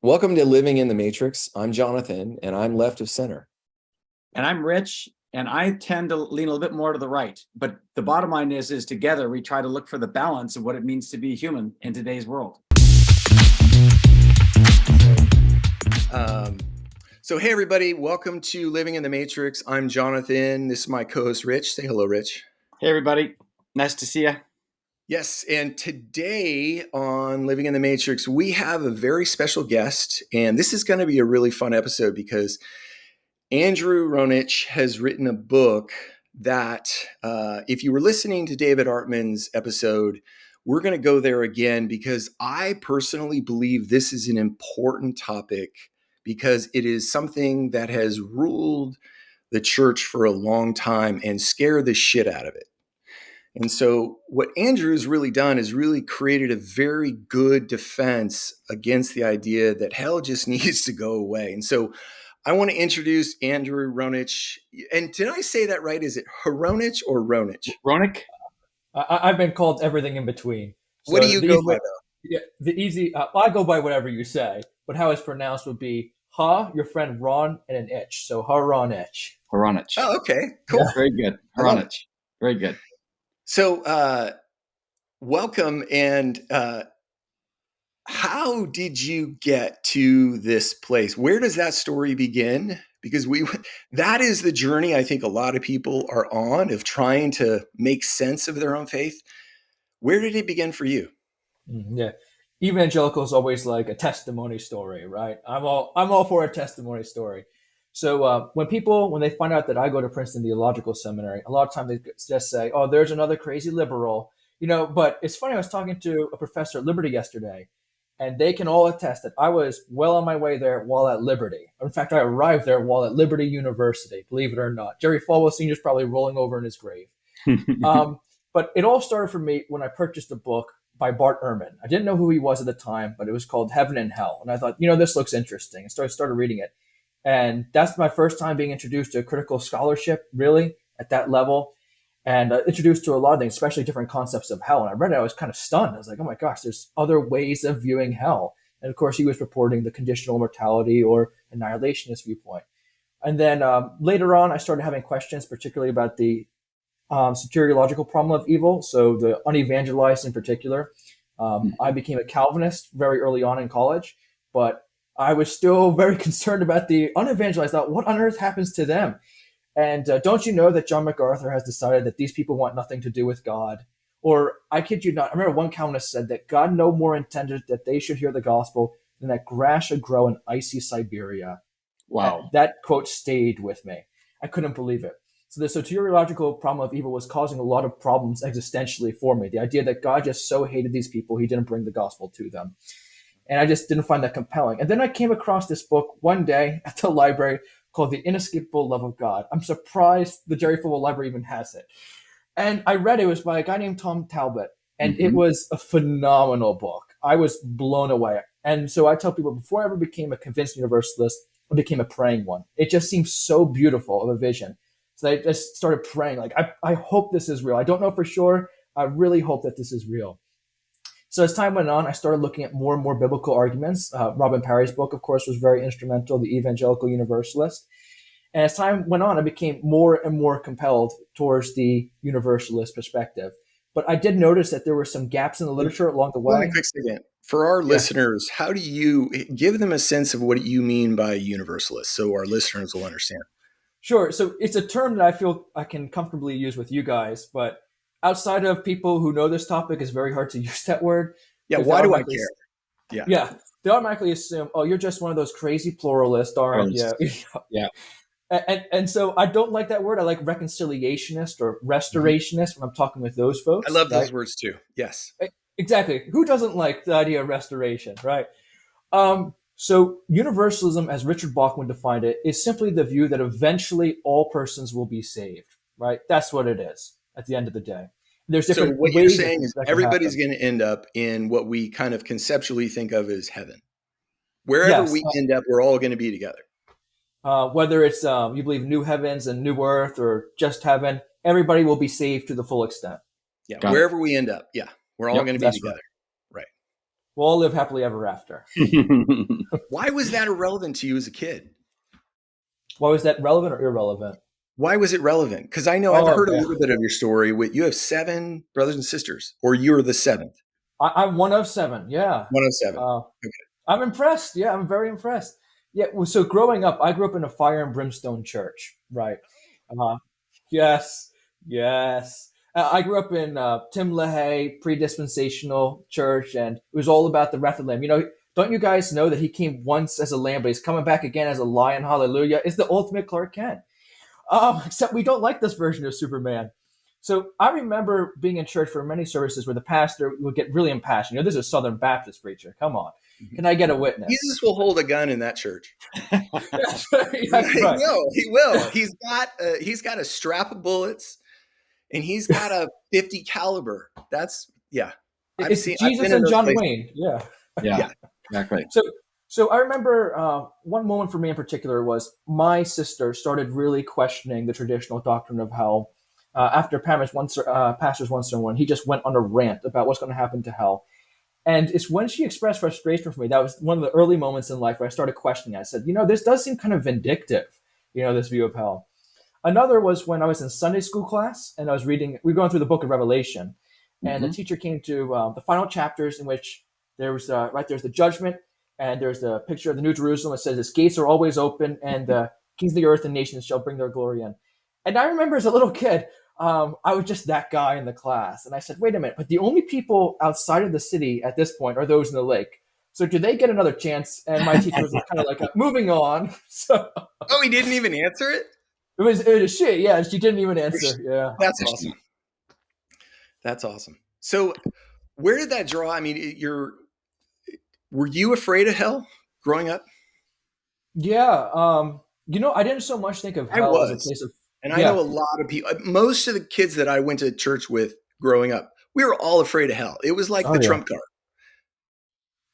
Welcome to Living in the Matrix. I'm Jonathan, and I'm left of center. And I'm Rich, and I tend to lean a little bit more to the right. But the bottom line is together we try to look for the balance of what it means to be human in today's world. So hey everybody, welcome to Living in the Matrix. I'm Jonathan. This is my co-host Rich. Say hello, Rich. Hey everybody, nice to see you. Yes, and today on Living in the Matrix, we have a very special guest, and this is going to be a really fun episode because Andrew Hronich has written a book that, if you were listening to David Artman's episode, we're going to go there again because I personally believe this is an important topic because it is something that has ruled the church for a long time and scared the shit out of it. And so what Andrew's really done is really created a very good defense against the idea that hell just needs to go away. And so I want to introduce Andrew Hronich. And did I say that right? Is it Hronich or Hronich? Hronich? I've been called everything in between. So what do you go by, though? Yeah, I go by whatever you say, but how it's pronounced would be your friend Ron, and an itch. So Hronich. Hronich. Oh, okay. Cool. Yeah, very good. Hronich. Very good. So welcome. And how did you get to this place? Where does that story begin? Because that is the journey I think a lot of people are on, of trying to make sense of their own faith. Where did it begin for you? Yeah. Evangelical is always like a testimony story, right? I'm all for a testimony story. So when they find out that I go to Princeton Theological Seminary, a lot of times they just say, "Oh, there's another crazy liberal," But it's funny. I was talking to a professor at Liberty yesterday, and they can all attest that I was well on my way there while at Liberty. In fact, I arrived there while at Liberty University. Believe it or not, Jerry Falwell Sr. is probably rolling over in his grave. But it all started for me when I purchased a book by Bart Ehrman. I didn't know who he was at the time, but it was called Heaven and Hell, and I thought, this looks interesting, and so I started reading it. And that's my first time being introduced to critical scholarship, really, at that level, and introduced to a lot of things, especially different concepts of hell. And I read it, I was kind of stunned. I was like, oh my gosh, there's other ways of viewing hell. And of course, he was purporting the conditional mortality or annihilationist viewpoint. And then later on, I started having questions, particularly about the soteriological problem of evil, so the unevangelized in particular. I became a Calvinist very early on in college, but I was still very concerned about the unevangelized. Thought, what on earth happens to them? And don't you know that John MacArthur has decided that these people want nothing to do with God? Or, I kid you not, I remember one Calvinist said that God no more intended that they should hear the gospel than that grass should grow in icy Siberia. Wow. That quote stayed with me. I couldn't believe it. So the soteriological problem of evil was causing a lot of problems existentially for me. The idea that God just so hated these people, he didn't bring the gospel to them. And I just didn't find that compelling. And then I came across this book one day at the library called The Inescapable Love of God. I'm surprised the Jerry Falwell Library even has it. And I read it. It was by a guy named Tom Talbot. And It was a phenomenal book. I was blown away. And so I tell people, before I ever became a convinced universalist, I became a praying one. It just seems so beautiful of a vision. So I just started praying, like, I hope this is real. I don't know for sure. I really hope that this is real. So as time went on, I started looking at more and more biblical arguments. Robin Parry's book, of course, was very instrumental, The Evangelical Universalist. And as time went on, I became more and more compelled towards the universalist perspective. But I did notice that there were some gaps in the literature along the way. Hold on a quick second. For our listeners, how do you give them a sense of what you mean by universalist so our listeners will understand? Sure. So it's a term that I feel I can comfortably use with you guys, but outside of people who know this topic, it's very hard to use that word. Yeah, why do I care? Yeah. They automatically assume, oh, you're just one of those crazy pluralists, aren't you? Yeah. And so I don't like that word. I like reconciliationist or restorationist when I'm talking with those folks. I love those words too. Yes. Exactly. Who doesn't like the idea of restoration, right? So universalism, as Richard Bachman defined it, is simply the view that eventually all persons will be saved, right? That's what it is at the end of the day. There's different so what ways you're saying is everybody's going to end up in what we kind of conceptually think of as heaven. Wherever we end up, we're all going to be together. Whether it's you believe new heavens and new earth or just heaven, everybody will be saved to the full extent. Yeah, wherever we end up. Yeah, we're all going to be together. Right. We'll all live happily ever after. Why was that irrelevant to you as a kid? Why was that relevant or irrelevant? Why was it relevant? Because I know I've Oh, heard a okay. little bit of your story. You have 7 brothers and sisters, or you're the 7th. I'm one of 7. Yeah. 1 of 7. Uh, Okay. I'm impressed. Yeah, I'm very impressed. Yeah. Well, so growing up, I grew up in a fire and brimstone church, right? Uh, yes, yes. I grew up in Tim LaHaye pre-dispensational church, and it was all about the wrath of the Lamb. Don't you guys know that he came once as a lamb, but he's coming back again as a lion? Hallelujah! It's the ultimate Clark Kent. Except we don't like this version of Superman. So I remember being in church for many services where the pastor would get really impassioned. This is a Southern Baptist preacher. Come on, can I get a witness? Jesus will hold a gun in that church. That's He right. will. He will. He's got a strap of bullets, and he's got a 50 caliber. That's I've It's been Jesus in and those John places. Wayne. Yeah. Yeah, exactly. So I remember one moment for me in particular was my sister started really questioning the traditional doctrine of hell. After pastor's one sermon, he just went on a rant about what's going to happen to hell. And it's when she expressed frustration for me, that was one of the early moments in life where I started questioning. I said, this does seem kind of vindictive, this view of hell. Another was when I was in Sunday school class and we were going through the book of Revelation, and the teacher came to the final chapters in which there's the judgment, and there's the picture of the New Jerusalem. It says its gates are always open, and the kings of the earth and nations shall bring their glory in. And I remember as a little kid, I was just that guy in the class, and I said, "Wait a minute! But the only people outside of the city at this point are those in the lake. So do they get another chance?" And my teacher was kind of like, "Moving on." So Oh, he didn't even answer it? it was she. Yeah, she didn't even answer. Yeah. That's awesome. That's awesome. So where did that draw? I mean, were you afraid of hell growing up? Yeah. I didn't so much think of I hell as a was. place of And I know yeah. a lot of people, most of the kids that I went to church with growing up, we were all afraid of hell. It was like Oh the yeah. trump card.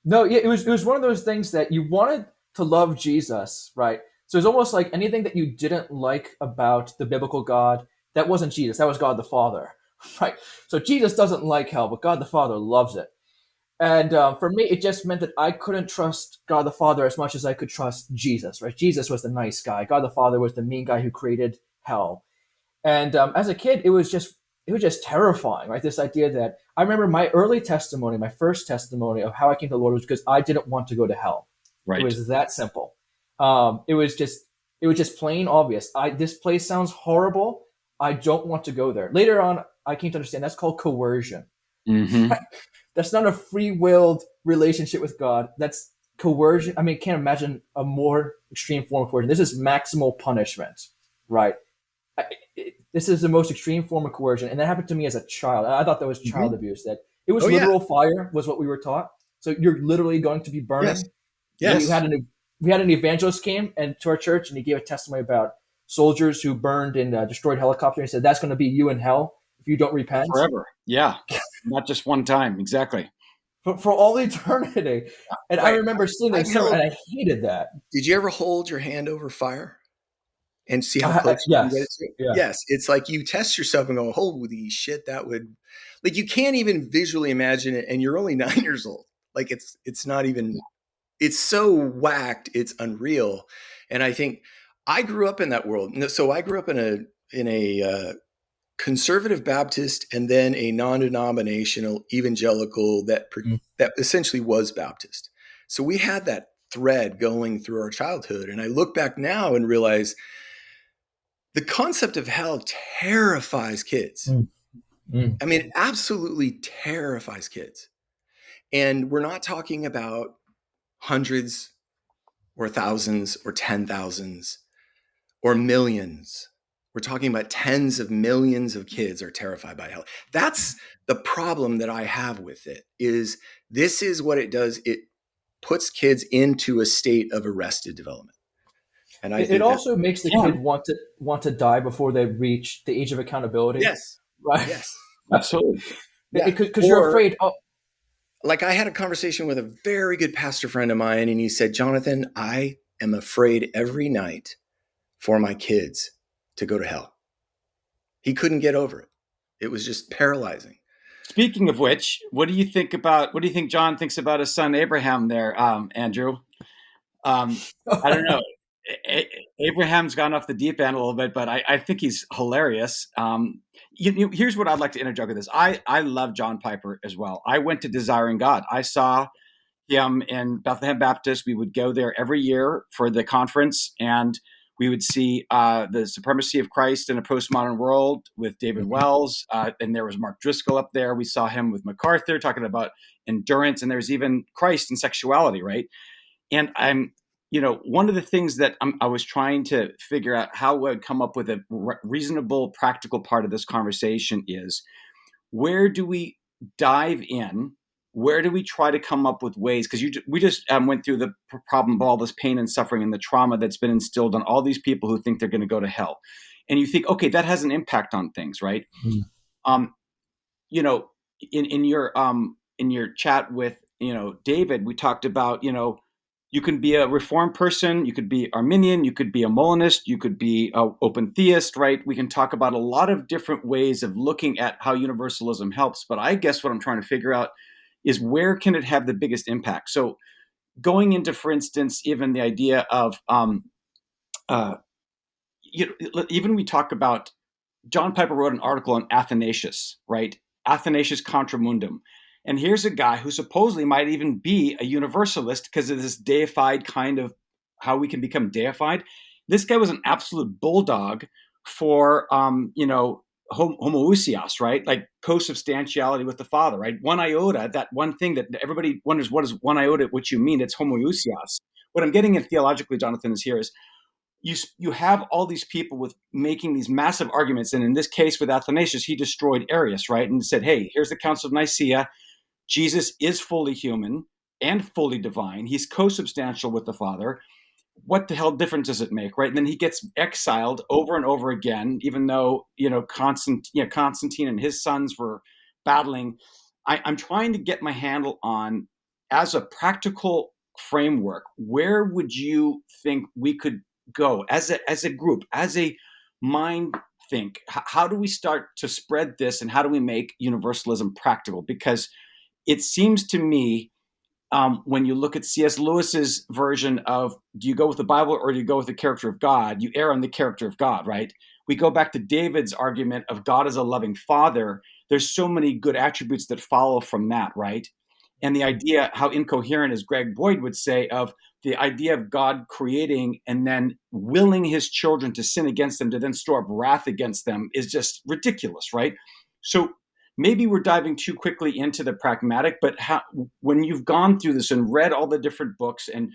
No, yeah, it was one of those things that you wanted to love Jesus, right? So it's almost like anything that you didn't like about the biblical God, that wasn't Jesus, that was God the Father, right? So Jesus doesn't like hell, but God the Father loves it. And for me, it just meant that I couldn't trust God the Father as much as I could trust Jesus, right? Jesus was the nice guy. God the Father was the mean guy who created hell. And as a kid, it was just terrifying, right? This idea that I remember my early testimony, my first testimony of how I came to the Lord was because I didn't want to go to hell. It Right. was that simple. It was just plain obvious. This place sounds horrible. I don't want to go there. Later on, I came to understand that's called coercion. Mm-hmm. That's not a free-willed relationship with God. That's coercion. I mean, I can't imagine a more extreme form of coercion. This is maximal punishment, right? This is the most extreme form of coercion, and that happened to me as a child. I thought that was child abuse. That it was Oh, yeah. literal fire was what we were taught. So you're literally going to be Yes. burning. Yes. We had an evangelist came and to our church, and he gave a testimony about soldiers who burned in a destroyed helicopter. He said that's going to be you in hell if you don't repent Forever. Yeah. Not just one time. Exactly. for all eternity. And I Right. remember seeing I this sermon, know. and I hated that. Did you ever hold your hand over fire and see how close you can get it Yes, to it? yeah. Yes. It's like you test yourself and go, holy shit, that would, like, you can't even visually imagine it. And you're only 9 years old. Like, it's not even, it's so whacked, it's unreal. And I think I grew up in that world. So I grew up in a conservative Baptist and then a non-denominational evangelical that essentially was Baptist. So we had that thread going through our childhood. And I look back now and realize the concept of hell terrifies kids. Mm. Mm. I mean, it absolutely terrifies kids. And we're not talking about hundreds or thousands or 10,000s or millions. We're talking about tens of millions of kids are terrified by hell. That's the problem that I have with it. Is this is what it does. It puts kids into a state of arrested development. And I It think that's also makes the Yeah. kid want to die before they reach the age of accountability, yes, right? yes, Absolutely. yeah. Because you're Or, afraid. Oh, like, I had a conversation with a very good pastor friend of mine, and he said, "Jonathan, I am afraid every night for my kids to go to hell." He couldn't get over it. It was just paralyzing. Speaking of which, what do you think John thinks about his son Abraham there, Andrew? I don't know. Abraham's gone off the deep end a little bit, but I think he's hilarious. Here's what I'd like to interject with this. I love John Piper as well. I went to Desiring God. I saw him in Bethlehem Baptist. We would go there every year for the conference, and we would see the supremacy of Christ in a postmodern world with David Wells, and there was Mark Driscoll up there. We saw him with MacArthur talking about endurance, and there's even Christ and sexuality, right? And one of the things that I was trying to figure out how I would come up with a reasonable, practical part of this conversation is, where do we dive in? Where do we try to come up with ways? Because we just went through the problem of all this pain and suffering and the trauma that's been instilled on all these people who think they're going to go to hell. And you think, okay, that has an impact on things, right? Mm. In your chat with David, we talked about you can be a Reformed person, you could be Arminian, you could be a Molinist, you could be an open theist, right? We can talk about a lot of different ways of looking at how universalism helps. But I guess what I'm trying to figure out is, where can it have the biggest impact? So going into, for instance, even the idea of, even we talk about, John Piper wrote an article on Athanasius, right? Athanasius Contra Mundum. And here's a guy who supposedly might even be a universalist because of this deified kind of how we can become deified. This guy was an absolute bulldog for, homoousios, right? Like co-substantiality with the Father, right? One iota, that one thing that everybody wonders, what is one iota, what you mean? It's homoousios. What I'm getting at theologically, Jonathan, is you have all these people with making these massive arguments. And in this case with Athanasius, he destroyed Arius, right? And said, hey, here's the Council of Nicaea. Jesus is fully human and fully divine. He's co-substantial with the Father. What the hell difference does it make, right? And then he gets exiled over and over again, even though Constantine and his sons were battling. I'm trying to get my handle on, as a practical framework, where would you think we could go as a group, as a mind think? How do we start to spread this, and how do we make universalism practical? Because it seems to me, when you look at C.S. Lewis's version of, do you go with the Bible or do you go with the character of God? You err on the character of God, right? We go back to David's argument of God as a loving father. There's so many good attributes that follow from that, right? And the idea, how incoherent, as Greg Boyd would say, of the idea of God creating and then willing his children to sin against them, to then store up wrath against them, is just ridiculous, right? So maybe we're diving too quickly into the pragmatic, but when you've gone through this and read all the different books and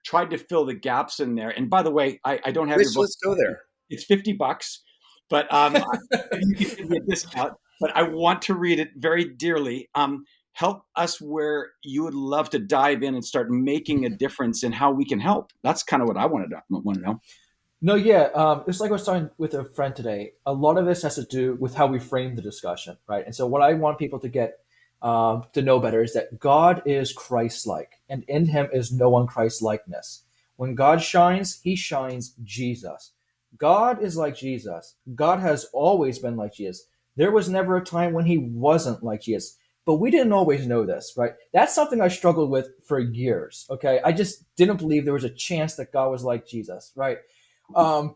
tried to fill the gaps in there, and by the way, I don't have your book. Let's go there. It's $50, but you can give me a discount. But I want to read it very dearly. Help us where you would love to dive in and start making a difference in how we can help. That's kind of what I want to know. No, yeah. It's like I was talking with a friend today. A lot of this has to do with how we frame the discussion, right? And so what I want people to get to know better is that God is Christ-like, and in him is no un-Christ-likeness. When God shines, he shines Jesus. God is like Jesus. God has always been like Jesus. There was never a time when he wasn't like Jesus. But we didn't always know this, right? That's something I struggled with for years, okay? I just didn't believe there was a chance that God was like Jesus, right? The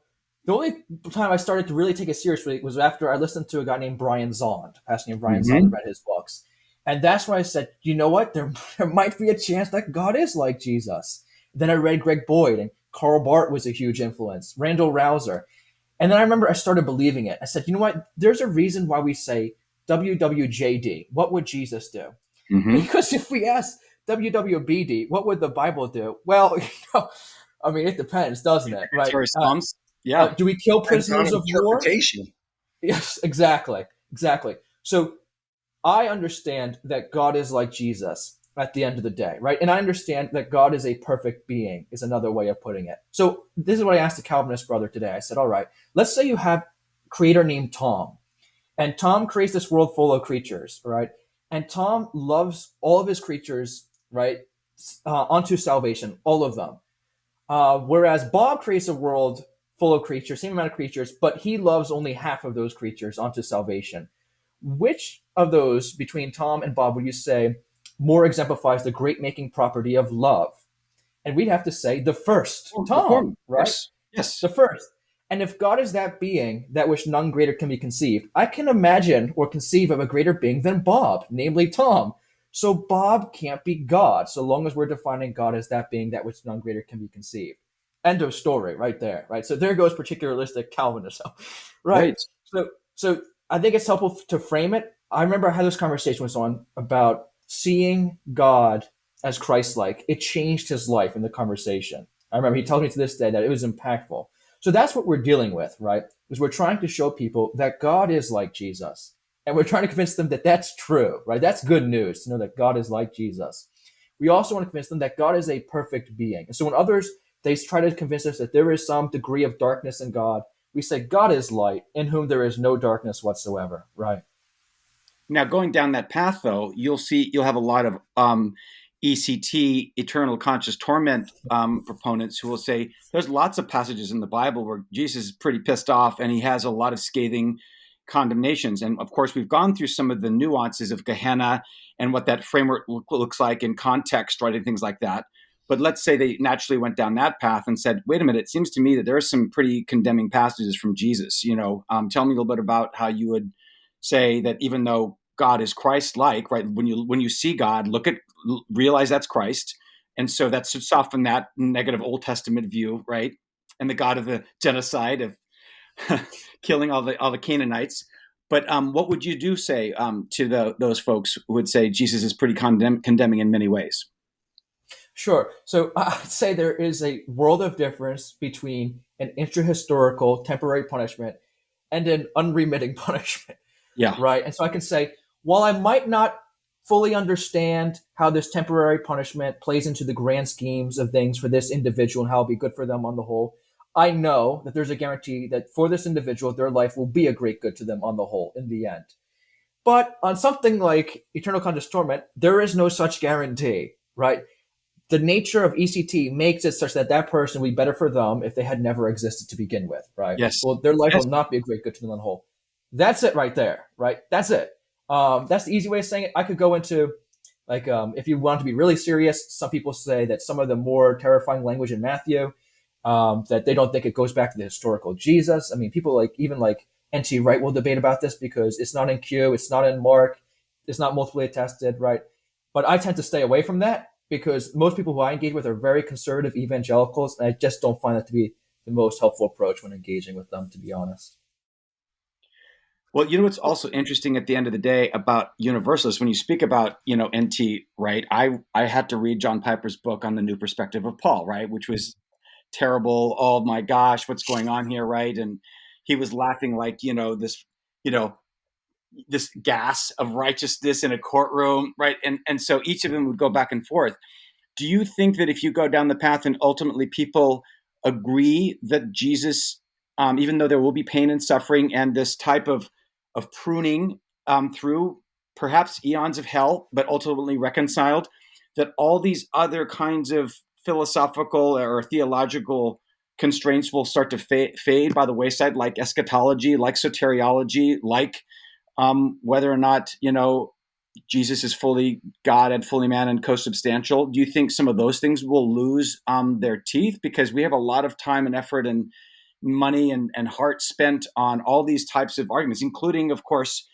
only time I started to really take it seriously was after I listened to a guy named Brian Zond, a pastor named Brian Zond, read his books. And that's when I said, you know what? There might be a chance that God is like Jesus. Then I read Greg Boyd, and Karl Barth was a huge influence, Randall Rouser. And then I remember I started believing it. I said, you know what? There's a reason why we say WWJD. What would Jesus do? Mm-hmm. Because if we ask WWBD, what would the Bible do? Well, I mean, it depends, doesn't it? Right? Psalms. Yeah. Do we kill prisoners of war? Yes, exactly. So I understand that God is like Jesus at the end of the day, right? And I understand that God is a perfect being, is another way of putting it. So this is what I asked the Calvinist brother today. I said, all right, let's say you have a creator named Tom, and Tom creates this world full of creatures, right? And Tom loves all of his creatures, right, onto salvation, all of them. Whereas Bob creates a world full of creatures, same amount of creatures, but he loves only half of those creatures onto salvation. Which of those between Tom and Bob would you say more exemplifies the great making property of love? And we'd have to say the first, The form, Tom, of right? course. Yes. The first. And if God is that being that which none greater can be conceived, I can imagine or conceive of a greater being than Bob, namely Tom. So Bob can't be God, so long as we're defining God as that being that which none greater can be conceived. End of story, right there, right? So there goes particularistic Calvinism, right? Right. So I think it's helpful to frame it. I remember I had this conversation with someone about seeing God as Christ-like. It changed his life in the conversation. I remember he tells me to this day that it was impactful. So that's what we're dealing with, right? Is we're trying to show people that God is like Jesus. And we're trying to convince them that that's true, right? That's good news to know that God is like Jesus. We also want to convince them that God is a perfect being. And so when others, they try to convince us that there is some degree of darkness in God, we say God is light in whom there is no darkness whatsoever, right? Now, going down that path, though, you'll have a lot of ECT, eternal conscious torment proponents who will say there's lots of passages in the Bible where Jesus is pretty pissed off and he has a lot of scathing condemnations. And of course, we've gone through some of the nuances of Gehenna and what that framework looks like in context, right, and things like that. But let's say they naturally went down that path and said, wait a minute, it seems to me that there are some pretty condemning passages from Jesus. Tell me a little bit about how you would say that even though God is Christ-like, right? When you see God, realize that's Christ, and so that should soften that negative Old Testament view, right? And the God of the genocide of killing all the Canaanites. But what would you say to those folks who would say Jesus is pretty condemning in many ways? Sure. So I'd say there is a world of difference between an intrahistorical temporary punishment and an unremitting punishment, Yeah. right? And so I can say, while I might not fully understand how this temporary punishment plays into the grand schemes of things for this individual and how it'll be good for them on the whole, I know that there's a guarantee that for this individual, their life will be a great good to them on the whole in the end. But on something like eternal conscious torment, there is no such guarantee, right? The nature of ECT makes it such that that person would be better for them if they had never existed to begin with, right? Yes. Well, their life Yes. will not be a great good to them on the whole. That's it right there, right? That's it. That's the easy way of saying it. I could go into if you want to be really serious, some people say that some of the more terrifying language in Matthew, that they don't think it goes back to the historical Jesus. I mean, people even N.T. Wright will debate about this because it's not in Q, it's not in Mark, it's not multiply attested, right? But I tend to stay away from that because most people who I engage with are very conservative evangelicals, and I just don't find that to be the most helpful approach when engaging with them, to be honest. Well, what's also interesting at the end of the day about universalists, when you speak about, NT, right? I had to read John Piper's book on the new perspective of Paul, right? Which was terrible. Oh my gosh, what's going on here, right? And he was laughing like, you know, this gas of righteousness in a courtroom, right? And so each of them would go back and forth. Do you think that if you go down the path and ultimately people agree that Jesus, even though there will be pain and suffering and this type of pruning through perhaps eons of hell, but ultimately reconciled, that all these other kinds of philosophical or theological constraints will start to fade by the wayside, like eschatology, like soteriology, like whether or not, Jesus is fully God and fully man and co-substantial? Do you think some of those things will lose their teeth? Because we have a lot of time and effort and money and heart spent on all these types of arguments, including, of course,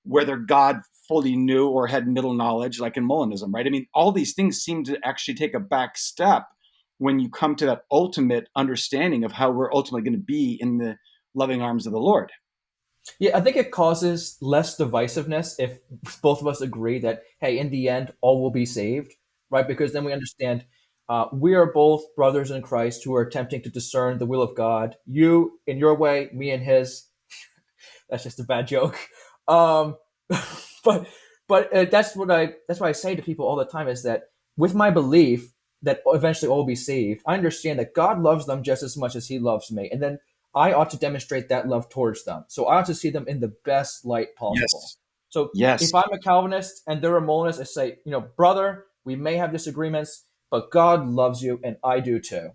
whether God fully knew or had middle knowledge, like in Molinism, right? I mean, all these things seem to actually take a back step when you come to that ultimate understanding of how we're ultimately going to be in the loving arms of the Lord. Yeah, I think it causes less divisiveness if both of us agree that, hey, in the end, all will be saved, right? Because then we understand we are both brothers in Christ who are attempting to discern the will of God. You in your way, me in his. That's just a bad joke. Um, but that's why I say to people all the time is that with my belief that eventually all will be saved, I understand that God loves them just as much as he loves me. And then I ought to demonstrate that love towards them. So I ought to see them in the best light possible. Yes. So Yes. if I'm a Calvinist and they're a Molinist, I say, brother, we may have disagreements, but God loves you and I do too.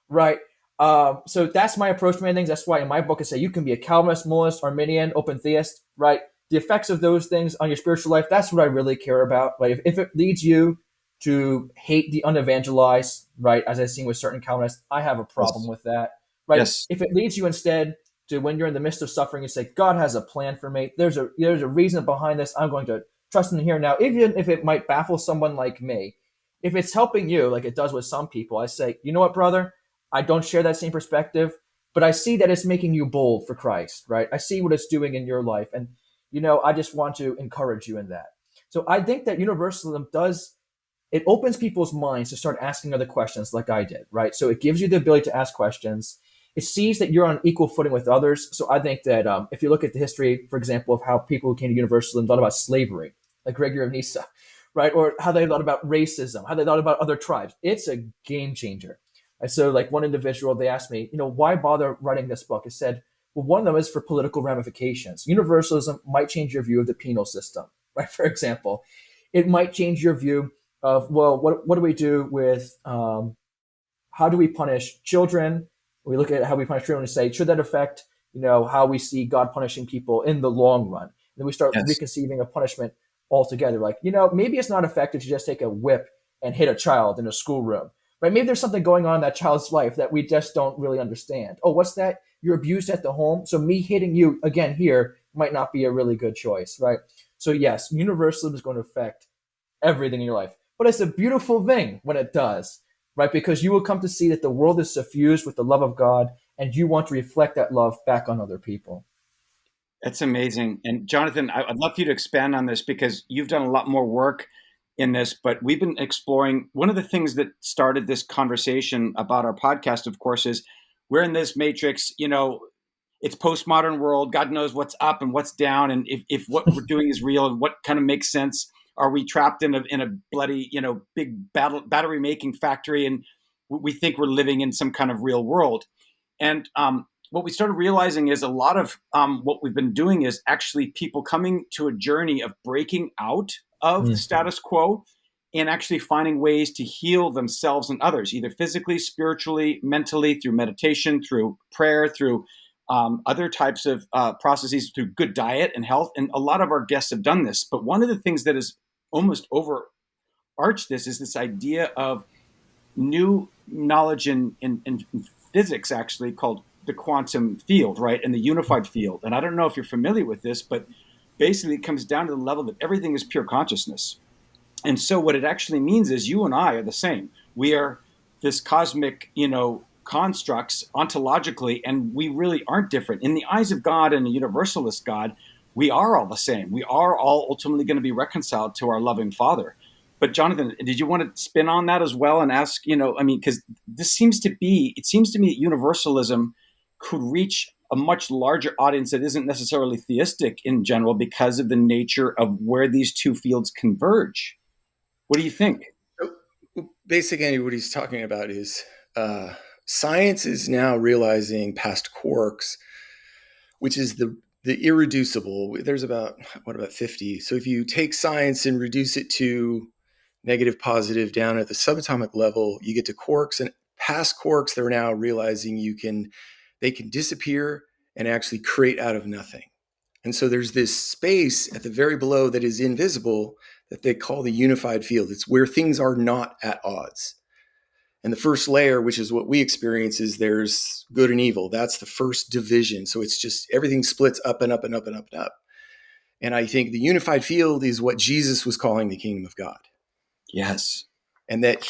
Right? So that's my approach to many things. That's why in my book I say you can be a Calvinist, Molinist, Arminian, open theist, right? the effects of those things on your spiritual life, that's what I really care about. Like if it leads you to hate the unevangelized, right, as I've seen with certain Calvinists, I have a problem Yes. with that, right? Yes. If it leads you instead to, when you're in the midst of suffering, you say, God has a plan for me. There's a reason behind this. I'm going to trust in here now, even if it might baffle someone like me. If it's helping you, like it does with some people, I say, you know what, brother? I don't share that same perspective, but I see that it's making you bold for Christ, right? I see what it's doing in your life. And, I just want to encourage you in that. So I think that universalism it opens people's minds to start asking other questions like I did, right? So it gives you the ability to ask questions. It sees that you're on equal footing with others. So I think that if you look at the history, for example, of how people who came to universalism thought about slavery, like Gregory of Nyssa, right? Or how they thought about racism, how they thought about other tribes. It's a game changer. And so like one individual, they asked me, why bother writing this book? It said, well, one of them is for political ramifications. Universalism might change your view of the penal system, right? For example, it might change your view of, well, what do we do with how do we punish children? We look at how we punish children and say, should that affect, how we see God punishing people in the long run? And then we start Yes. reconceiving of punishment altogether. Like, maybe it's not effective to just take a whip and hit a child in a schoolroom, right? Maybe there's something going on in that child's life that we just don't really understand. Oh, what's that? You're abused at the home. So me hitting you again here might not be a really good choice, right? So yes, universalism is going to affect everything in your life. But it's a beautiful thing when it does, right? Because you will come to see that the world is suffused with the love of God, and you want to reflect that love back on other people. That's amazing. And Jonathan, I'd love for you to expand on this because you've done a lot more work in this, but we've been exploring one of the things that started this conversation about our podcast, of course, is we're in this matrix, it's postmodern world. God knows what's up and what's down. And if what we're doing is real and what kind of makes sense, are we trapped in a bloody, big battery making factory? And we think we're living in some kind of real world. And what we started realizing is a lot of what we've been doing is actually people coming to a journey of breaking out of the status quo and actually finding ways to heal themselves and others, either physically, spiritually, mentally, through meditation, through prayer, through other types of processes, through good diet and health. And a lot of our guests have done this. But one of the things that is almost overarched this is this idea of new knowledge in physics, actually, called the quantum field, right? And the unified field. And I don't know if you're familiar with this, but basically it comes down to the level that everything is pure consciousness. And so what it actually means is you and I are the same. We are this cosmic, constructs ontologically, and we really aren't different. In the eyes of God and the universalist God, we are all the same. We are all ultimately going to be reconciled to our loving Father. But Jonathan, did you want to spin on that as well and ask, because it seems to me that universalism could reach a much larger audience that isn't necessarily theistic in general because of the nature of where these two fields converge. What do you think? Basically, what he's talking about is science is now realizing past quarks, which is the irreducible. There's about 50. So if you take science and reduce it to negative, positive down at the subatomic level, you get to quarks, and past quarks, they're now realizing they can disappear and actually create out of nothing. And so there's this space at the very below that is invisible that they call the unified field. It's where things are not at odds. And the first layer, which is what we experience, is there's good and evil. That's the first division. So it's just everything splits up and up and up and up and up. And I think the unified field is what Jesus was calling the kingdom of God. Yes. And that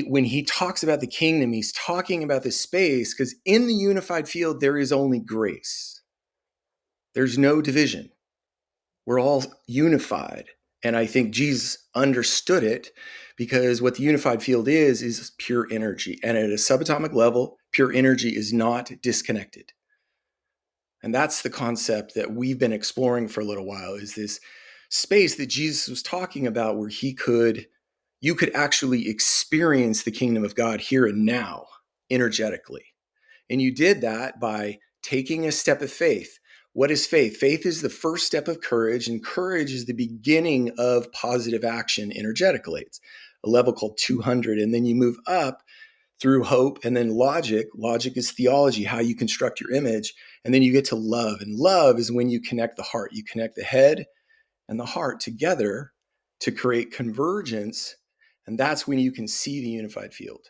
when he talks about the kingdom, he's talking about this space, because in the unified field, there is only grace. There's no division. We're all unified. And I think Jesus understood it, because what the unified field is pure energy. And at a subatomic level, pure energy is not disconnected. And that's the concept that we've been exploring for a little while, is this space that Jesus was talking about where you could actually experience the kingdom of God here and now, energetically. And you did that by taking a step of faith. What is faith? Faith is the first step of courage, and courage is the beginning of positive action energetically. It's a level called 200. And then you move up through hope. And then logic is theology, how you construct your image. And then you get to love. And love is when you connect the heart. You connect the head and the heart together to create convergence. And that's when you can see the unified field.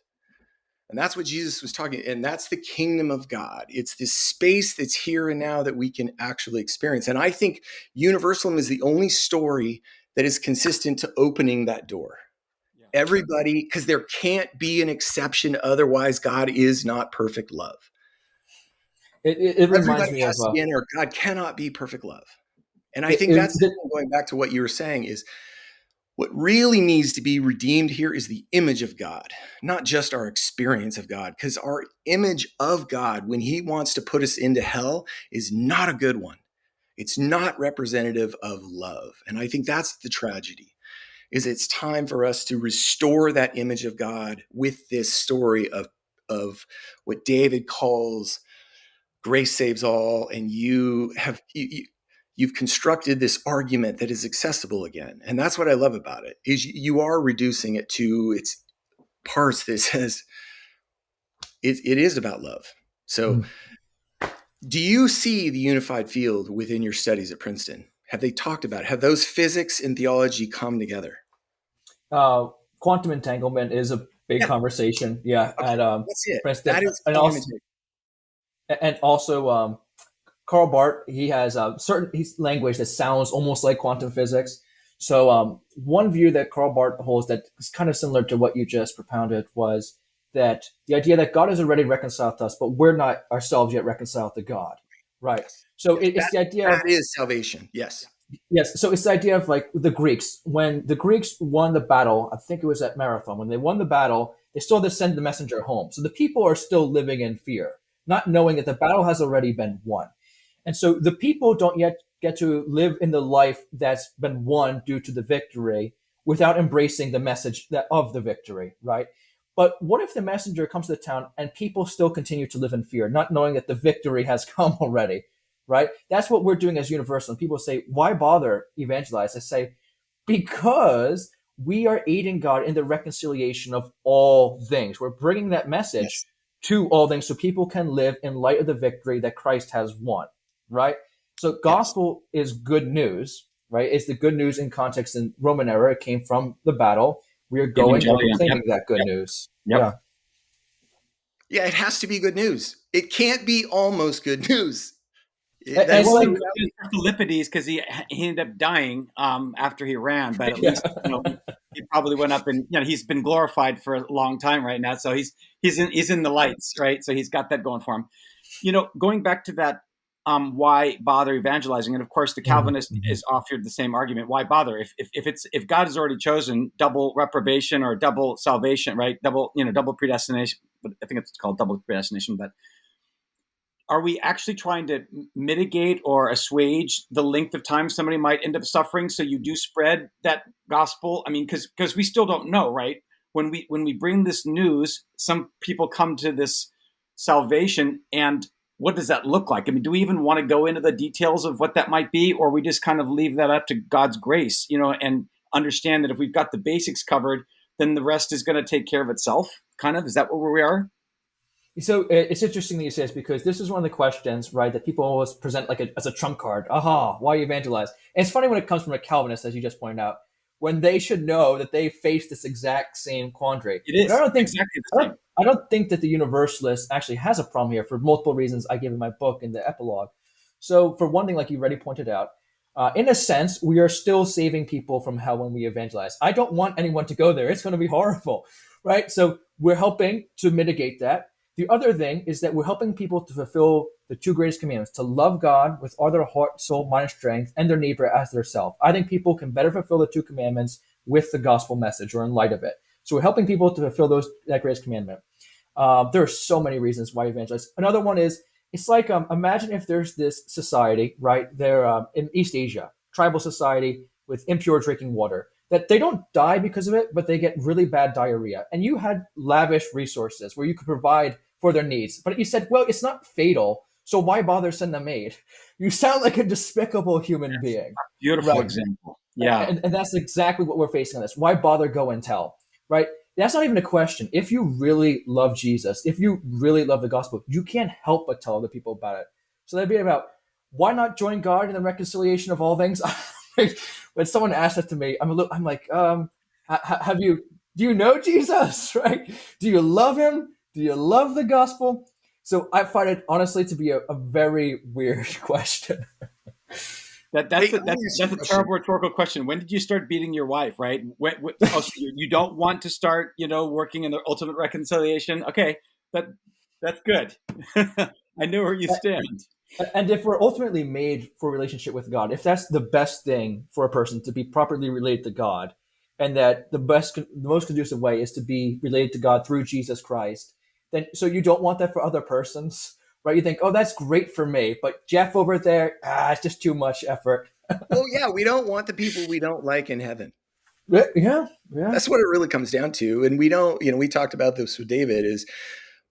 And that's what Jesus was talking, and that's the kingdom of God. It's this space that's here and now that we can actually experience. And I think universalism is the only story that is consistent to opening that door. Yeah. Everybody, because there can't be an exception, otherwise God is not perfect love. It reminds Everybody me has of to be in there. God cannot be perfect love. And I think that's going back to what you were saying is, what really needs to be redeemed here is the image of God, not just our experience of God, because our image of God, when he wants to put us into hell, is not a good one. It's not representative of love. And I think that's the tragedy, is it's time for us to restore that image of God with this story of what David calls grace saves all. And you've constructed this argument that is accessible again. And that's what I love about it, is you are reducing it to its parts that says it is about love. So do you see the unified field within your studies at Princeton? Have they talked about it? Have those physics and theology come together? Quantum entanglement is a big conversation. Yeah. Okay. At Princeton. That is and also Karl Barth, he has certain language that sounds almost like quantum physics. So one view that Karl Barth holds that is kind of similar to what you just propounded was that the idea that God is already reconciled to us, but we're not ourselves yet reconciled to God. Right. So it's the idea that is salvation. Yes. Yes. So it's the idea of like the Greeks. When the Greeks won the battle, I think it was at Marathon, when they won the battle, they still had to send the messenger home. So the people are still living in fear, not knowing that the battle has already been won. And so the people don't yet get to live in the life that's been won due to the victory without embracing the message of the victory, right? But what if the messenger comes to the town and people still continue to live in fear, not knowing that the victory has come already, right? That's what we're doing as Universal. And people say, why bother evangelize? I say, because we are aiding God in the reconciliation of all things. We're bringing that message to all things so people can live in light of the victory that Christ has won. Right? So gospel is good news, right? It's the good news in context in Roman era. It came from the battle. We are going and proclaiming that good news. Yeah, it has to be good news. It can't be almost good news. That's like Philippides, because he ended up dying after he ran, but at least he probably went up and he's been glorified for a long time right now. So he's in the lights, right? So he's got that going for him. Going back to that. Why bother evangelizing? And of course, the Calvinist is offered the same argument. Why bother if God has already chosen double reprobation or double salvation, right? Double predestination. I think it's called double predestination. But are we actually trying to mitigate or assuage the length of time somebody might end up suffering? So you do spread that gospel. I mean, because we still don't know, right? When we bring this news, some people come to this salvation and what does that look like? I mean, do we even want to go into the details of what that might be, or we just kind of leave that up to God's grace, and understand that if we've got the basics covered, then the rest is going to take care of itself, kind of? Is that where we are? So it's interesting that you say this, because this is one of the questions, right, that people always present as a trump card. Aha, why evangelize? And it's funny when it comes from a Calvinist, as you just pointed out, when they should know that they face this exact same quandary. It is. But I don't think exactly the same. I don't think that the Universalist actually has a problem here for multiple reasons I give in my book in the epilogue. So for one thing, like you already pointed out, in a sense, we are still saving people from hell when we evangelize. I don't want anyone to go there. It's going to be horrible, right? So we're helping to mitigate that. The other thing is that we're helping people to fulfill the two greatest commandments, to love God with all their heart, soul, mind, and strength, and their neighbor as their self. I think people can better fulfill the two commandments with the gospel message or in light of it. So we're helping people to fulfill that greatest commandment. There are so many reasons why evangelize. Another one is, it's like, imagine if there's this society, right, there in East Asia, tribal society with impure drinking water, that they don't die because of it, but they get really bad diarrhea. And you had lavish resources where you could provide for their needs. But you said, well, it's not fatal, so why bother send them aid? You sound like a despicable human being. Beautiful example. Yeah. And that's exactly what we're facing on this. Why bother go and tell, right? That's not even a question. If you really love Jesus, if you really love the gospel, you can't help but tell other people about it. So that'd be about, why not join God in the reconciliation of all things? When someone asks that to me, I'm like, have you, do you know Jesus? Right? Do you love him? Do you love the gospel? So I find it honestly to be a very weird question. That's Hey, a, let me that's ask you a that's a question. terrible rhetorical question. When did you start beating your wife? Right? Oh, so you don't want to start, working in the ultimate reconciliation? Okay, that that's good. I know where you stand. And if we're ultimately made for a relationship with God, if that's the best thing for a person to be properly related to God, and that the most conducive way is to be related to God through Jesus Christ, then so you don't want that for other persons, right? You think, oh, that's great for me, but Jeff over there, it's just too much effort. Well, yeah, we don't want the people we don't like in heaven. Yeah, yeah. That's what it really comes down to. And we don't, we talked about this with David, is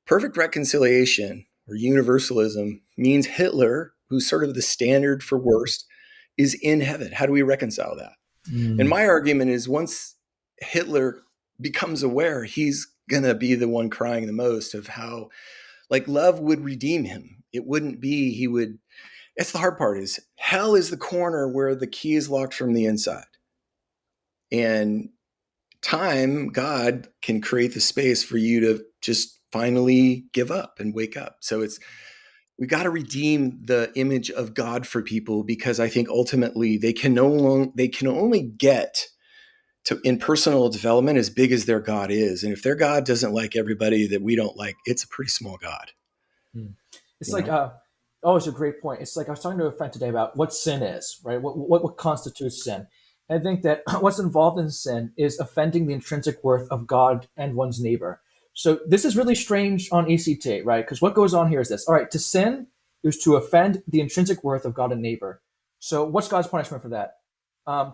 perfect reconciliation or universalism means Hitler, who's sort of the standard for worst, is in heaven. How do we reconcile that? And Mm. my argument is, once Hitler becomes aware, he's going to be the one crying the most of how, like, love would redeem him. It wouldn't be, he would, that's the hard part, is hell is the corner where the key is locked from the inside. And time, God can create the space for you to just finally give up and wake up. So we got to redeem the image of God for people, because I think ultimately they can only get to in personal development as big as their God is. And if their God doesn't like everybody that we don't like, it's a pretty small God, Mm. It's you like, know? oh, it's a great point. It's like I was talking to a friend today about what sin is, right? What constitutes sin? And I think that what's involved in sin is offending the intrinsic worth of God and one's neighbor. So this is really strange on ECT, right? Because what goes on here is this. All right, to sin is to offend the intrinsic worth of God and neighbor. So what's God's punishment for that?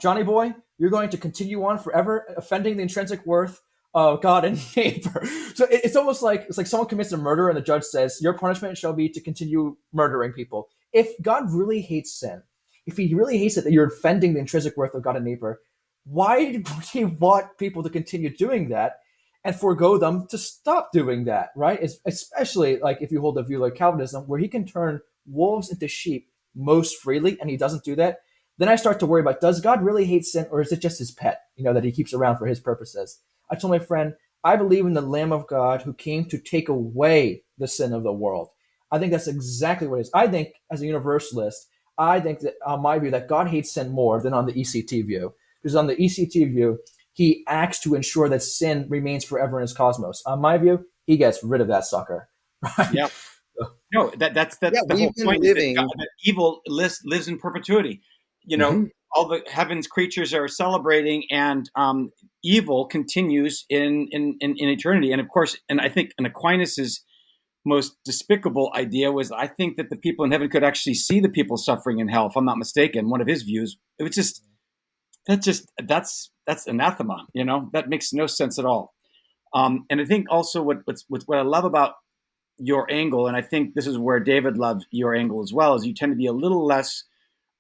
Johnny boy, you're going to continue on forever offending the intrinsic worth of God and neighbor. So it's almost like someone commits a murder and the judge says your punishment shall be to continue murdering people. If God really hates sin, if he really hates it that you're offending the intrinsic worth of God and neighbor, why would he want people to continue doing that and forego them to stop doing that, right? Especially like if you hold a view like Calvinism, where he can turn wolves into sheep most freely, and he doesn't do that. Then I start to worry about, does God really hate sin, or is it just his pet, that he keeps around for his purposes? I told my friend, I believe in the Lamb of God who came to take away the sin of the world. I think that's exactly what it is. I think, as a universalist, I think that on my view that God hates sin more than on the ECT view. Because on the ECT view, he acts to ensure that sin remains forever in his cosmos. On my view, he gets rid of that sucker. Right? Yeah. No, that's Yeah, the whole we've been point, is that, living. that evil lives in perpetuity. Mhm. All the heavens creatures are celebrating, and evil continues in eternity. And of course, and I think an Aquinas's most despicable idea was, I think that the people in heaven could actually see the people suffering in hell. If I'm not mistaken, one of his views. It was that's anathema. That makes no sense at all. And I think also what I love about your angle, and I think this is where David loves your angle as well, is you tend to be a little less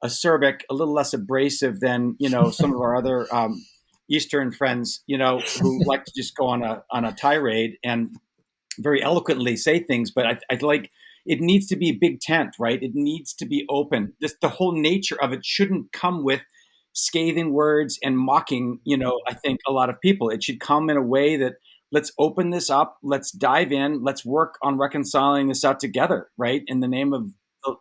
acerbic, a little less abrasive than some of our other Eastern friends, who like to just go on a tirade and very eloquently say things. But I like, it needs to be big tent, right? It needs to be open. The whole nature of it shouldn't come with scathing words and mocking. I think a lot of people. It should come in a way that, let's open this up, let's dive in, let's work on reconciling this out together, right? In the name of